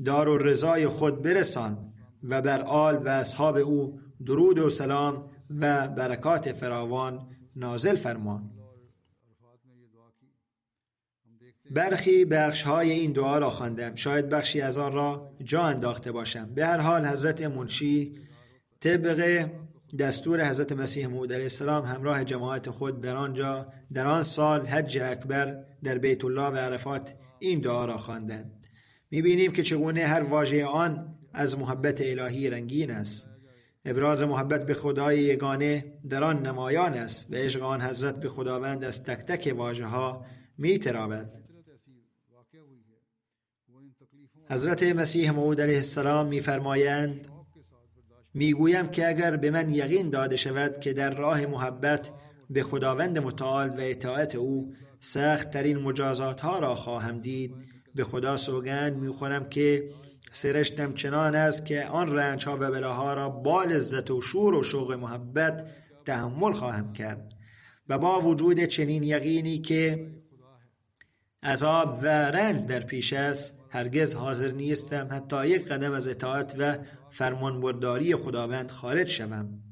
دار و رضای خود برسان و بر آل و اصحاب او درود و سلام و برکات فراوان نازل فرمان. برخی بخش‌های این دعا را خواندم، شاید بخشی از آن را جا انداخته باشم. به هر حال حضرت منشی طبق دستور حضرت مسیح موعود علیه السلام همراه جماعت خود در آن سال حج اکبر در بیت الله و عرفات این دعا را خواندند. می‌بینیم که چگونه هر واژه آن از محبت الهی رنگین است. ابراز محبت به خدای یگانه در آن نمایان است و عشق آن حضرت به خداوند از تک تک واژه‌ها می‌تراود. حضرت مسیح موعود علیه السلام می‌فرمایند: میگویم که اگر به من یقین داده شود که در راه محبت به خداوند متعال و اطاعت او سخت ترین مجازات ها را خواهم دید، به خدا سوگند میخورم که سرشتم چنان است که آن رنج ها و بلاها را با لذت و شور و شوق محبت تحمل خواهم کرد و با وجود چنین یقینی که عذاب و رنج در پیش است هرگز حاضر نیستم حتی یک قدم از اطاعت و فرمانبرداری خداوند خارج شوم،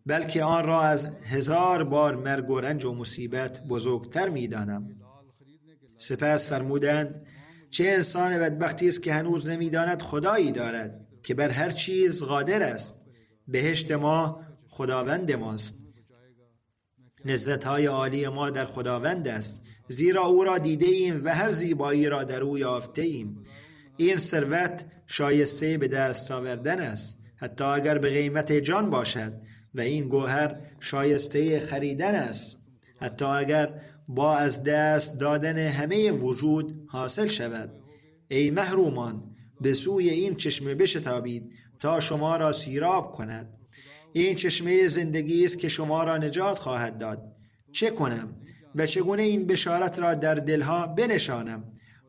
بلکه آن را از 1000 بار مرگ و رنج و مصیبت بزرگتر می‌دانم. سپس فرمودند: چه انسان بدبختی است که هنوز نمی‌داند خدایی دارد که بر هر چیز قادر است. بهشت ما خداوند ماست. لذت‌های عالی ما در خداوند است، زیرا او را دیده ایم و هر زیبایی را در او یافته ایم. این ثروت شایسته به دست آوردن است، حتی اگر به قیمت جان باشد، و این گوهر شایسته خریدن است، حتی اگر با از دست دادن همه وجود حاصل شود. ای محرومان، به سوی این چشمه بشتابید تا شما را سیراب کند. این چشمه زندگی است که شما را نجات خواهد داد. چه کنم و چگونه این بشارت را در دلها بنشانم؟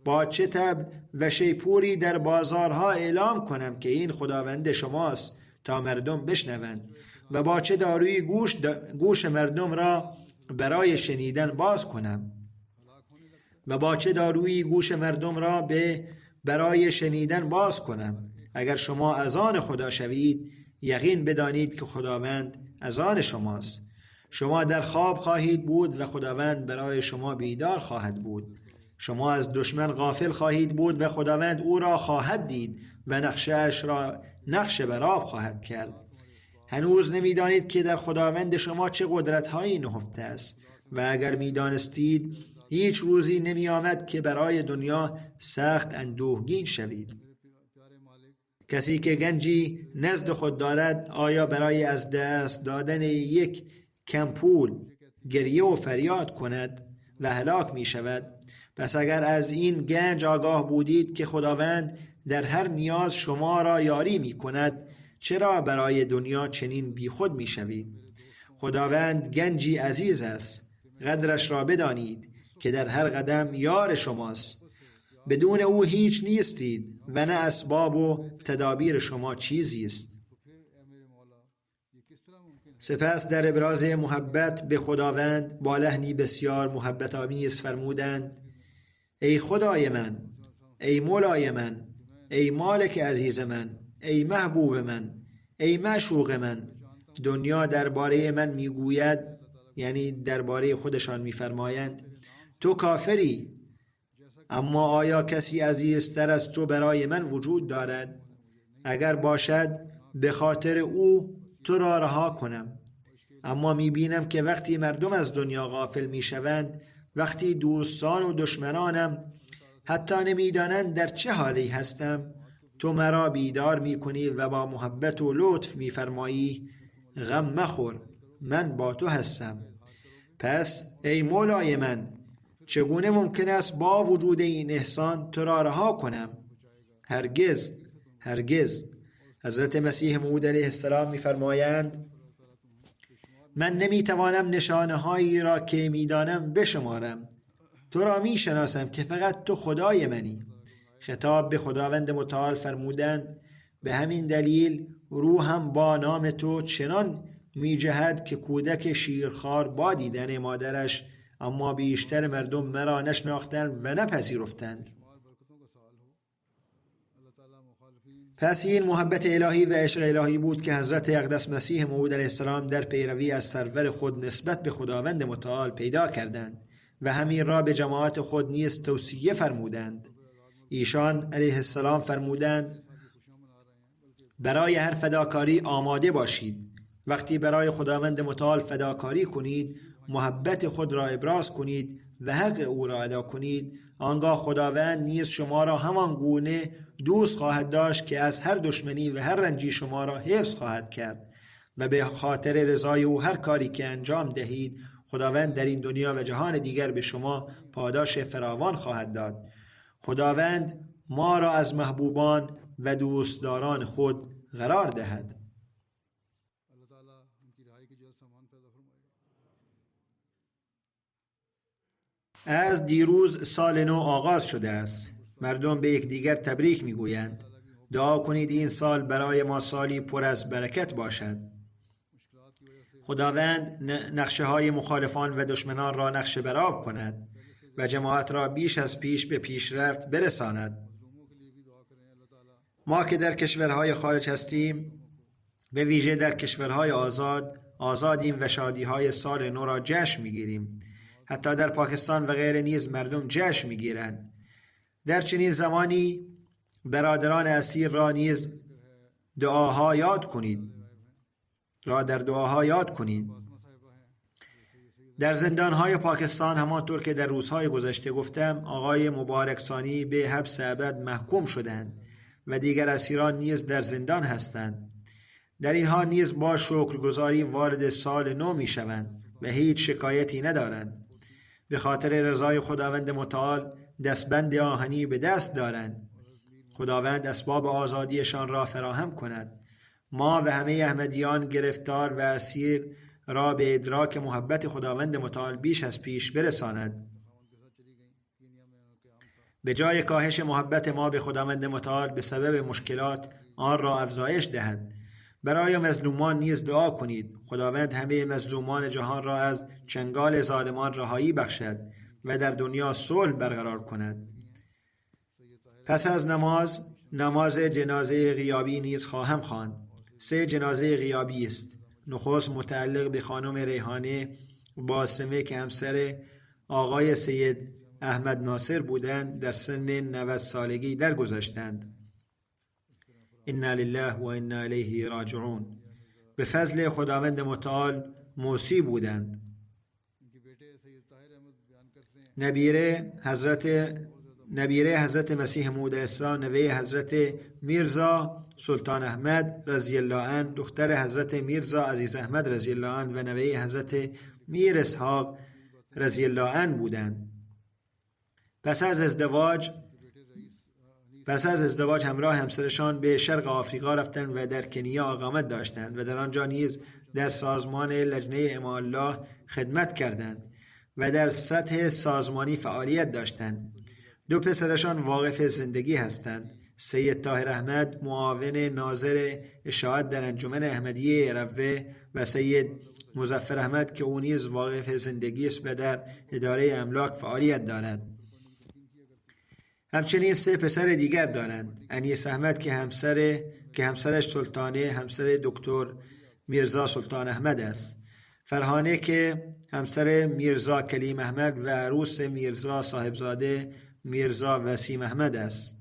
با چه طبع و شیپوری در بازارها اعلام کنم که این خداوند شماست تا مردم بشنوند، و با چه داروی گوش مردم را برای شنیدن باز کنم، و با چه داروی گوش مردم را برای شنیدن باز کنم. اگر شما از آن خدا شوید، یقین بدانید که خداوند از آن شماست. شما در خواب خواهید بود و خداوند برای شما بیدار خواهد بود. شما از دشمن غافل خواهید بود و خداوند او را خواهد دید و نقشه‌اش را نقش بر آب خواهد کرد. هنوز نمی‌دانید که در خداوند شما چه قدرت‌هایی نهفته است، و اگر می‌دانستید هیچ روزی نمی‌آمد که برای دنیا سخت اندوهگین شوید. کسی که گنجی نزد خود دارد، آیا برای از دست دادن یک کم پول گریه و فریاد کند و هلاک می شود؟ پس اگر از این گنج آگاه بودید که خداوند در هر نیاز شما را یاری می کند، چرا برای دنیا چنین بیخود می شوید؟ خداوند گنجی عزیز است، قدرش را بدانید که در هر قدم یار شماست. بدون او هیچ نیستید و نه اسباب و تدابیر شما چیزی است. سپس در ابراز محبت به خداوند با لحنی بسیار محبت آمیز فرمودند: ای خدای من، ای مولای من، ای مالک عزیز من، ای محبوب من، ای معشوق من. دنیا درباره من میگوید، یعنی درباره خودشان میفرمایند، تو کافری، اما آیا کسی عزیزتر از تو برای من وجود دارد؟ اگر باشد به خاطر او تو را رها کنم. اما میبینم که وقتی مردم از دنیا غافل میشوند، وقتی دوستان و دشمنانم حتی نمیدانند در چه حالی هستم، تو مرا بیدار میکنی و با محبت و لطف میفرمایی: غم مخور، من با تو هستم. پس ای مولای من، چگونه ممکن است با وجود این احسان تو را رها کنم؟ هرگز، هرگز. حضرت مسیح موعود علیه السلام می‌فرمایند: من نمی‌توانم نشانه‌هایی را که می‌دانم بشمارم. تو را می‌شناسم که فقط تو خدای منی. خطاب به خداوند متعال فرمودند: به همین دلیل روحم با نام تو چنان می‌جهد که کودک شیرخوار با دیدن مادرش اما بیشتر مردم مرا نشناختند و نپذیرفتند. پس این محبت الهی و عشق الهی بود که حضرت اقدس مسیح موعود علیه السلام در پیروی از سرور خود نسبت به خداوند متعال پیدا کردند و همین را به جماعت خود نیز توصیه فرمودند. ایشان علیه السلام فرمودند برای هر فداکاری آماده باشید. وقتی برای خداوند متعال فداکاری کنید، محبت خود را ابراز کنید و حق او را ادا کنید، آنگاه خداوند نیز شما را همان گونه دوست خواهد داشت که از هر دشمنی و هر رنجی شما را حفظ خواهد کرد و به خاطر رضای او هر کاری که انجام دهید خداوند در این دنیا و جهان دیگر به شما پاداش فراوان خواهد داد. خداوند ما را از محبوبان و دوستداران خود قرار دهد. از دیروز سال نو آغاز شده است. مردم به یکدیگر تبریک میگویند. دعا کنید این سال برای ما سالی پر از برکت باشد. خداوند نقشه های مخالفان و دشمنان را نقشه برآب کند و جماعت را بیش از پیش به پیشرفت برساند. ما که در کشورهای خارج هستیم، به ویژه در کشورهای آزادیم و شادیهای سال نو را جشن میگیریم. حتی در پاکستان و غیره نیز مردم جشن میگیرند. در چنین زمانی برادران اسیر را نیز در دعاها یاد کنید. در زندانهای پاکستان همانطور که در روزهای گذشته گفتم، آقای مبارک ثانی به حبس ابد محکوم شدند و دیگر اسیران نیز در زندان هستند. در اینها نیز با شکرگزاری وارد سال نو می شوند و هیچ شکایتی ندارند. به خاطر رضای خداوند متعال دستبند آهنی به دست دارند. خداوند اسباب آزادیشان را فراهم کند. ما و همه احمدیان گرفتار و اسیر را به ادراک محبت خداوند متعال بیش از پیش برساند. به جای کاهش محبت ما به خداوند متعال به سبب مشکلات آن را افزایش دهد. برای مظلومان نیز دعا کنید. خداوند همه مظلومان جهان را از چنگال ظالمان رهایی بخشد و در دنیا صلح برقرار کند. پس از نماز جنازه غیابی نیز خواهم خواند. 3 جنازه غیابی است. نخست متعلق به خانم ریحانه باسمه که همسر آقای سید احمد ناصر بودند، در سن 90 سالگی درگذشتند. انا لله و انا الیه راجعون. به فضل خداوند متعال موسی بودند. نبیره حضرت مسیح موعود علیه السلام، نوه حضرت میرزا سلطان احمد رضی الله عنه، دختر حضرت میرزا عزیز احمد رضی الله عنه و نوه حضرت میر اسحاق رضی الله عنه بودند. پس از ازدواج همراه همسرشان به شرق آفریقا رفتند و در کنیا اقامت داشتند و در آنجا نیز در سازمان لجنه اما الله خدمت کردند و در سطح سازمانی فعالیت داشتند. 2 پسرشان واقف زندگی هستند. سید طاهر احمد معاون ناظر اشاعت در انجمن احمدیه ربوه و سید مظفر احمد که او نیز واقف زندگی است و در اداره املاک فعالیت دارد. همچنین 3 پسر دیگر دارند. انیس احمد که همسرش سلطانه همسر دکتر میرزا سلطان احمد است. فرهانه که همسر میرزا کلیم احمد و عروس میرزا صاحبزاده میرزا وسیم احمد است.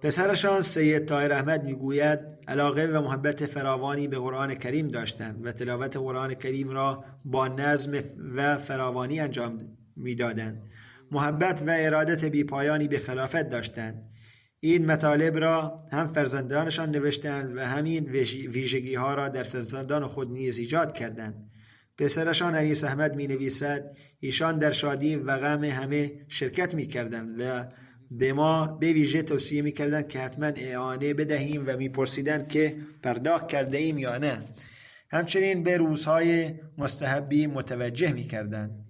پسرشان سید طاهر احمد میگوید علاقه و محبت فراوانی به قرآن کریم داشتند و تلاوت قرآن کریم را با نظم و فراوانی انجام میدادند. محبت و ارادت بیپایانی به خلافت داشتند. این مطالب را هم فرزندانشان نوشتند و همین ویژگی ها را در فرزندان خود نیز ایجاد کردند. پسرشان انیس احمد می نویسد ایشان در شادی و غم همه شرکت می کردند و به ما به ویژه توصیه می کردند که حتما اعانه بدهیم و می پرسیدند که پرداخت کرده ایم یا نه. همچنین به روزهای مستحبی متوجه می کردند.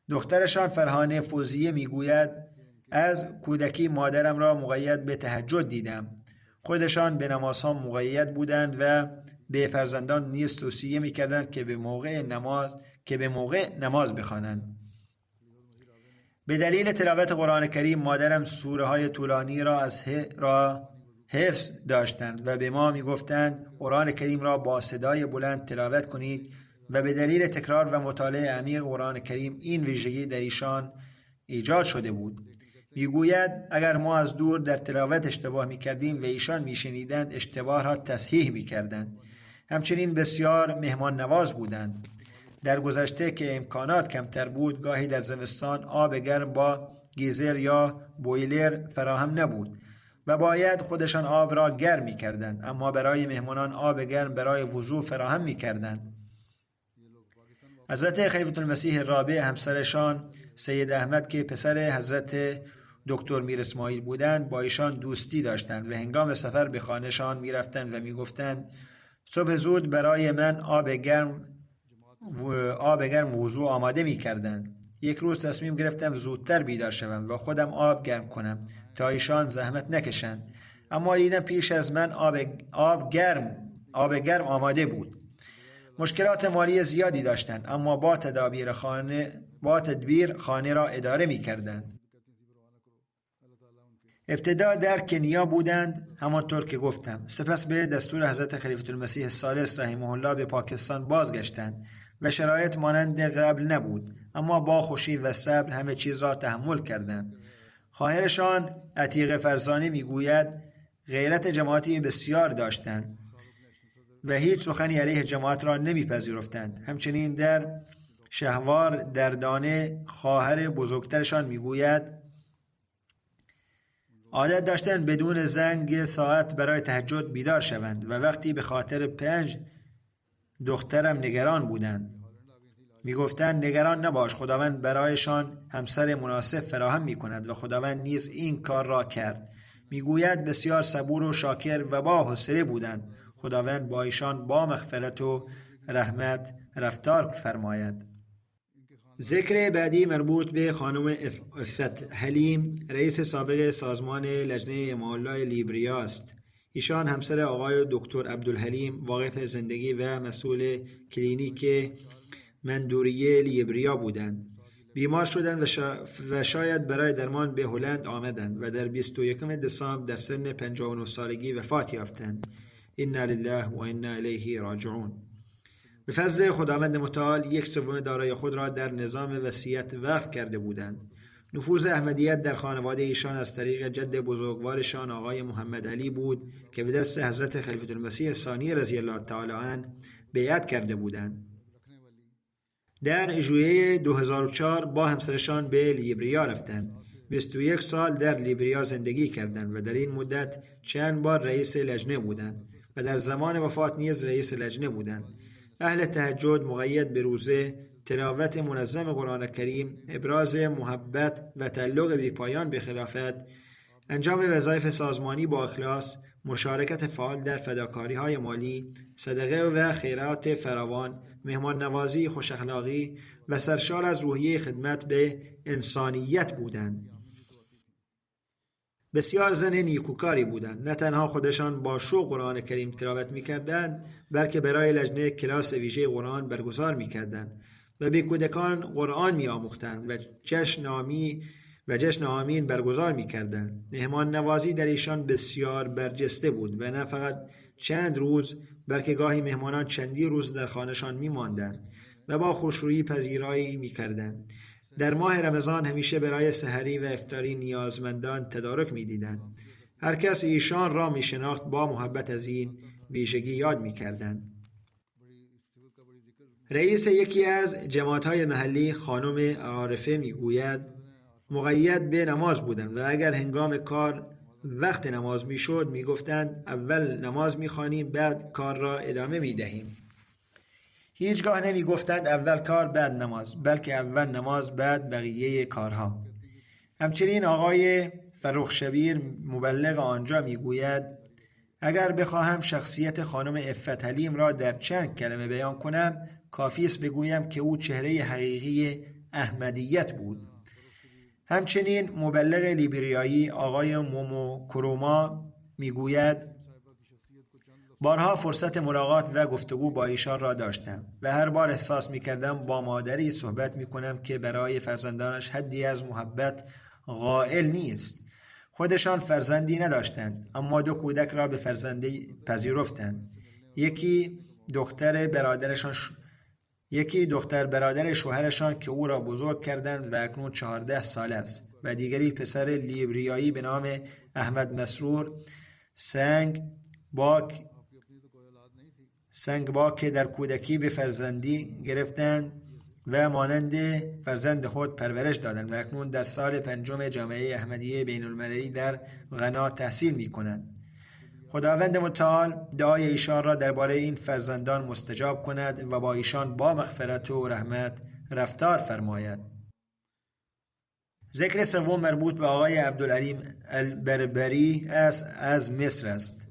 دخترشان فرهانه فوزیه می گوید از کودکی مادرم را مقید به تهجد دیدم. خودشان به نمازها مقید بودند و به فرزندان نیز توصیه می‌کردند که به موقع نماز بخوانند. به دلیل تلاوت قرآن کریم مادرم سوره‌های طولانی را حفظ داشتند و به ما می‌گفتند قرآن کریم را با صدای بلند تلاوت کنید و به دلیل تکرار و مطالعه عمیق قرآن کریم این ویژگی در ایشان ایجاد شده بود. میگوید اگر ما از دور در تلاوت اشتباه می‌کردیم و ایشان می‌شنیدند اشتباه را تصحیح می‌کردند. همچنین بسیار مهمان نواز بودند. در گذشته که امکانات کمتر بود گاهی در زمستان آب گرم با گیزر یا بویلر فراهم نبود و باید خودشان آب را گرم می‌کردند، اما برای مهمانان آب گرم برای وضو فراهم می‌کردند. حضرت خلیفة المسیح الرابع همسرشان سید احمد که پسر حضرت دکتر میر اسماعیل بودند با ایشان دوستی داشتند و هنگام سفر به خانه‌شان می‌رفتند و می‌گفتند صبح زود برای من آب گرم وضو آماده می‌کردند. یک روز تصمیم گرفتم زودتر بیدار شوم و خودم آب گرم کنم تا ایشان زحمت نکشند، اما دیدم پیش از من آب گرم آماده بود. مشکلات مالی زیادی داشتند اما با تدبیر خانه را اداره می‌کردند. ابتدا در کنیا بودند همانطور که گفتم، سپس به دستور حضرت خلیفة المسیح الثالث رحمه الله به پاکستان بازگشتند و شرایط مانند قبل نبود، اما با خوشی و صبر همه چیز را تحمل کردند. خواهرشان عتیق فرزانه میگوید غیرت جماعتی بسیار داشتند و هیچ سخنی علیه جماعت را نمیپذیرفتند. همچنین در شهوار دردانه خواهر بزرگترشان میگوید عادت داشتند بدون زنگ ساعت برای تهجد بیدار شوند و وقتی به خاطر 5 دخترم نگران بودند. میگفتند نگران نباش، خداوند برایشان همسر مناسب فراهم میکند و خداوند نیز این کار را کرد. میگوید بسیار صبور و شاکر و با حوصله بودند. خداوند با ایشان با مغفرت و رحمت رفتار فرماید. ذکر بعدی مربوط به خانم افت حلیم، رئیس سابق سازمان لجنه امام‌الله لیبریا است. ایشان همسر آقای دکتر عبدالحلیم، واقف زندگی و مسئول کلینیک مندوریه لیبریا بودند. بیمار شدند و شاید برای درمان به هلند آمدند و در 21 دسامبر در سن 59 سالگی وفات یافتند. انا لله و انا الیه راجعون. به فضل خداوند متعال 1/3 دارایی خود را در نظام وصیت وقف کرده بودند. نفوذ احمدیت در خانواده ایشان از طریق جد بزرگوارشان آقای محمد علی بود که به دست حضرت خلیفة المسیح ثانی رضی الله تعالی عنه بیعت کرده بودند. در ژوئیه 2004 با همسرشان به لیبریا رفتند. 21 سال در لیبریا زندگی کردند و در این مدت چند بار رئیس لجنه بودند و در زمان وفات نیز رئیس لجنه بودند. اهل تهجد، مقید به روزه، تلاوت منظم قرآن کریم، ابراز محبت و تعلق بی‌پایان به خلافت، انجام وظایف سازمانی با اخلاص، مشارکت فعال در فداکاری‌های مالی، صدقه و خیرات فراوان، مهمان نوازی خوش اخلاقی و سرشار از روحیه خدمت به انسانیت بودند. بسیار زن نیکوکاری بودند. نه تنها خودشان با شوق قرآن کریم تلاوت می‌کردند، بلکه برای لجنه کلاس ویژه قرآن برگزار می‌کردند و به کودکان قرآن می‌آموختند و جشن آمین برگزار می‌کردند. مهمان نوازی در ایشان بسیار برجسته بود و نه فقط چند روز، بلکه گاهی مهمانان چندی روز در خانه‌شان می‌ماندند و با خوشرویی پذیرایی می‌کردند. در ماه رمضان همیشه برای سحری و افطاری نیازمندان تدارک می‌دیدند. هر کس ایشان را می‌شناخت با محبت از این ویژگی یاد می‌کردند. رئیس یکی از جماعت‌های محلی خانم عارفه می‌گوید مقید به نماز بودند و اگر هنگام کار وقت نماز می‌شد می‌گفتند اول نماز می‌خوانیم بعد کار را ادامه می‌دهیم. هیچگاه نمی‌گفتند اول کار بعد نماز، بلکه اول نماز بعد بقیه کارها. همچنین آقای فرخ شبیر مبلغ آنجا می‌گوید اگر بخواهم شخصیت خانم افت حلیم را در چند کلمه بیان کنم کافی است بگویم که او چهره حقیقی احمدیت بود. همچنین مبلغ لیبریایی آقای مومو کروما میگوید بارها فرصت ملاقات و گفتگو با ایشان را داشتم و هر بار احساس می کردم با مادری صحبت می کنم که برای فرزندانش حدی از محبت قائل نیست. خودشان فرزندی نداشتند، اما 2 کودک را به فرزندی پذیرفتند. یکی دختر برادر شوهرشان که او را بزرگ کردند و اکنون 14 سال است و دیگری پسر لیبریایی به نام احمد مسرور سنگ باک که در کودکی به فرزندی گرفتند و مانند فرزند خود پرورش دادند و اکنون در سال 5 جامعه احمدیه بین المللی در غنا تحصیل می کنند. خداوند متعال دعای ایشان را درباره این فرزندان مستجاب کند و با ایشان با مغفرت و رحمت رفتار فرماید. ذکر سوم مربوط به آقای عبدالعلیم البربری از مصر است.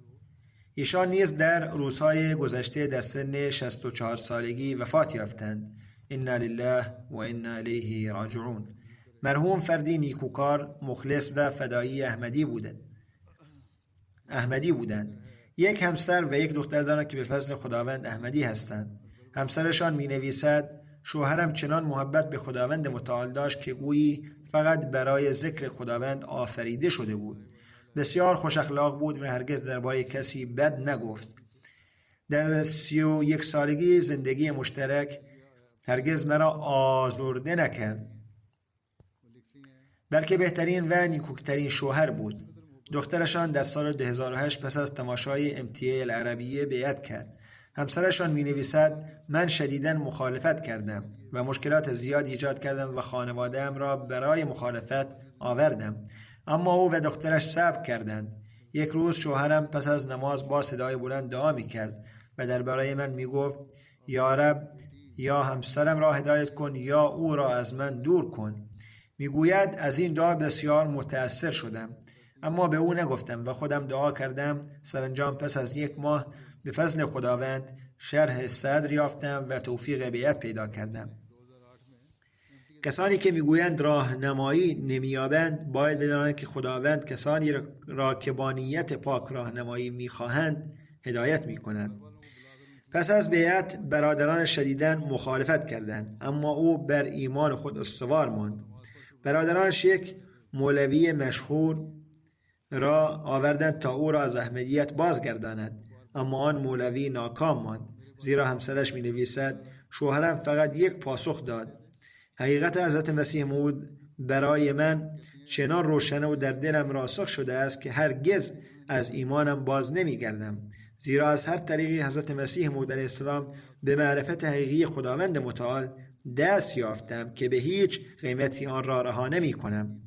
ایشان نیز در روزهای گذشته در سن 64 سالگی وفات یافتند. انا لله و انا الیه راجعون. مرحوم فردی نیکوکار، مخلص و فدایی احمدی بودند. 1 همسر و 1 دختر دارند که به فضل خداوند احمدی هستند. همسرشان می نویسد: شوهرم چنان محبت به خداوند متعال داشت که گویی فقط برای ذکر خداوند آفریده شده بود. بسیار خوش اخلاق بود و هرگز درباره کسی بد نگفت. در 31 سالگی زندگی مشترک هرگز مرا آزرده نکرد، بلکه بهترین و نیکوترین شوهر بود. دخترشان در سال 2008 پس از تماشای امتیاع العربیه بیعت کرد. همسرشان می نویسد: من شدیداً مخالفت کردم و مشکلات زیاد ایجاد کردم و خانواده‌ام را برای مخالفت آوردم، اما او و دخترش صبر کردند. 1 روز شوهرم پس از نماز با صدای بلند دعا می کرد و درباره من می گفت: یا رب، یا همسرم را هدایت کن یا او را از من دور کن. می گوید از این دعا بسیار متأثر شدم، اما به او نگفتم و خودم دعا کردم. سرانجام پس از 1 ماه به فضل خداوند شرح صدر یافتم و توفیق بیعت پیدا کردم. کسانی که میگویند راهنمایی نمییابند باید بدانند که خداوند کسانی را که با نیت پاک راهنمایی میخواهند هدایت میکند. پس از بیعت برادران شدیداً مخالفت کردند، اما او بر ایمان خود استوار ماند. برادرانش 1 مولوی مشهور را آوردند تا او را از احمدیت بازگرداند، اما آن مولوی ناکام ماند، زیرا همسرش می نویسد: شوهرم فقط 1 پاسخ داد: حقیقت حضرت مسیح موعود برای من چنان روشن و در دلم راسخ شده است که هرگز از ایمانم باز نمی گردم، زیرا از هر طریقی حضرت مسیح موعود علیه السلام به معرفت حقیقی خداوند متعال دست یافتم که به هیچ قیمتی آن را رها نمی کنم.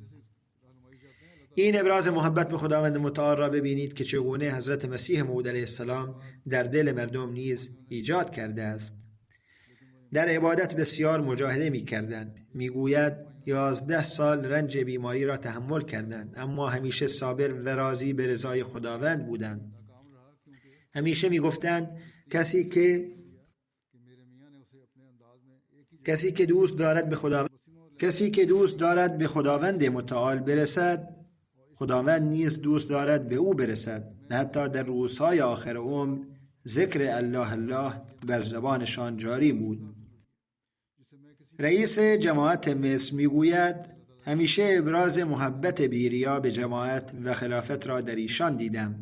این ابراز محبت به خداوند متعال را ببینید که چگونه حضرت مسیح موعود علیه السلام در دل مردم نیز ایجاد کرده است. در عبادت بسیار مجاهده می کردند. می گوید 11 سال رنج بیماری را تحمل کردند، اما همیشه صابر و راضی به رضای خداوند بودند. همیشه می گفتند کسی که دوست دارد به خداوند متعال برسد، خداوند نیز دوست دارد به او برسد. حتی در روزهای آخر عمر ذکر الله الله بر زبانشان جاری بود. رئیس جماعت مصر میگوید همیشه ابراز محبت بی‌ریا به جماعت و خلافت را در ایشان دیدم.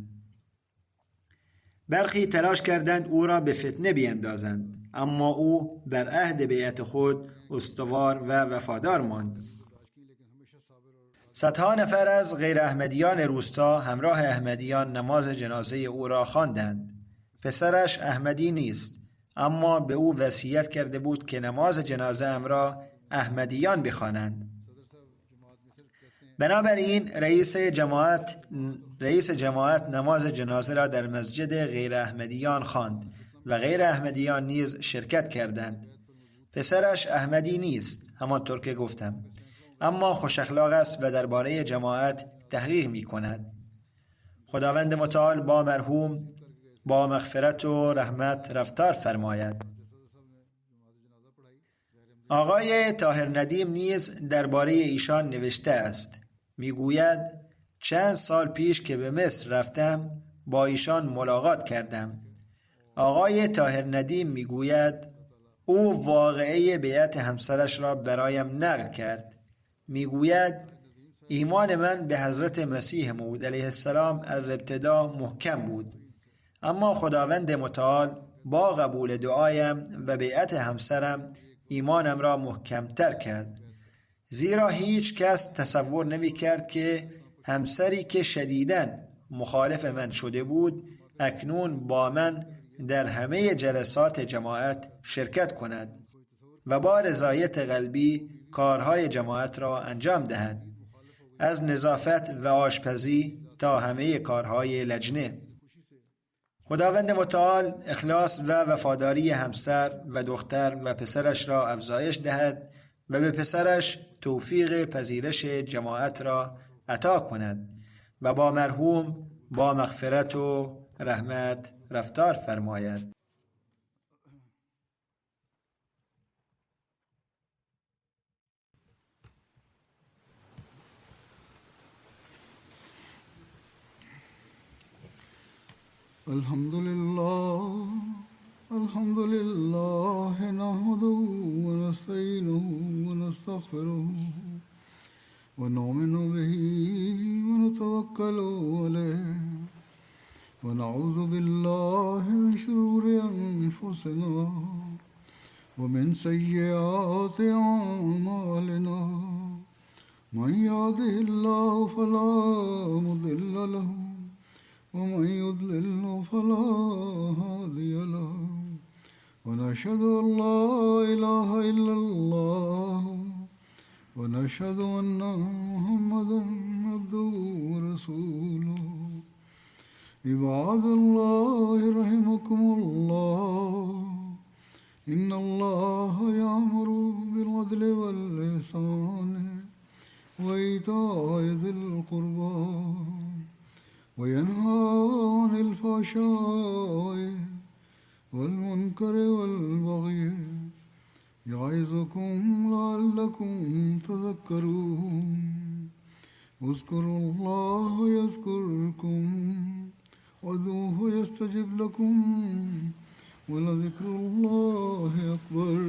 برخی تلاش کردند او را به فتنه بیندازند، اما او بر عهد بیعت خود استوار و وفادار ماند. صدها نفر از غیر احمدیان روستا همراه احمدیان نماز جنازه او را خواندند. پسرش احمدی نیست، اما به او وصیت کرده بود که نماز جنازه ام را احمدیان بخوانند. بنابراین رئیس جماعت نماز جنازه را در مسجد غیر احمدیان خواند و غیر احمدیان نیز شرکت کردند. پسرش احمدی نیست، همانطور که گفتم، اما خوش اخلاق است و درباره جماعت تحقیق می کند. خداوند متعال با مرحوم با مغفرت و رحمت رفتار فرماید. آقای طاهر ندیم نیز درباره ایشان نوشته است. میگوید چند سال پیش که به مصر رفتم با ایشان ملاقات کردم آقای طاهر ندیم میگوید او واقعه بیعت همسرش را برایم نقل کرد. میگوید ایمان من به حضرت مسیح موعود علیه السلام از ابتدا محکم بود، اما خداوند متعال با قبول دعایم و بیعت همسرم ایمانم را محکمتر کرد، زیرا هیچ کس تصور نمی کرد که همسری که شدیداً مخالف من شده بود اکنون با من در همه جلسات جماعت شرکت کند و با رضایت قلبی کارهای جماعت را انجام دهد، از نظافت و آشپزی تا همه کارهای لجنه. خداوند متعال اخلاص و وفاداری همسر و دختر و پسرش را افزایش دهد و به پسرش توفیق پذیرش جماعت را عطا کند و با مرحوم با مغفرت و رحمت رفتار فرماید. الحمد لله نحمده ونستعينه ونستغفره ونؤمن به ونتوكل عليه ونعوذ بالله من شرور أنفسنا ومن سيئات أعمالنا من يهده الله فلا مضل له ومن يضلل فلا هادي له ونشهد أن لا إله إلا الله ونشهد أن محمدا عبده ورسوله عباد الله رحمكم الله إن الله يأمر بالعدل والإحسان وإيتاء ذي القربى وينهى عن الفحشاء والمنكر والبغي يعظكم لعلكم تذكرون اذكروا الله يذكركم وادعوه يستجب لكم ولذكر الله أكبر.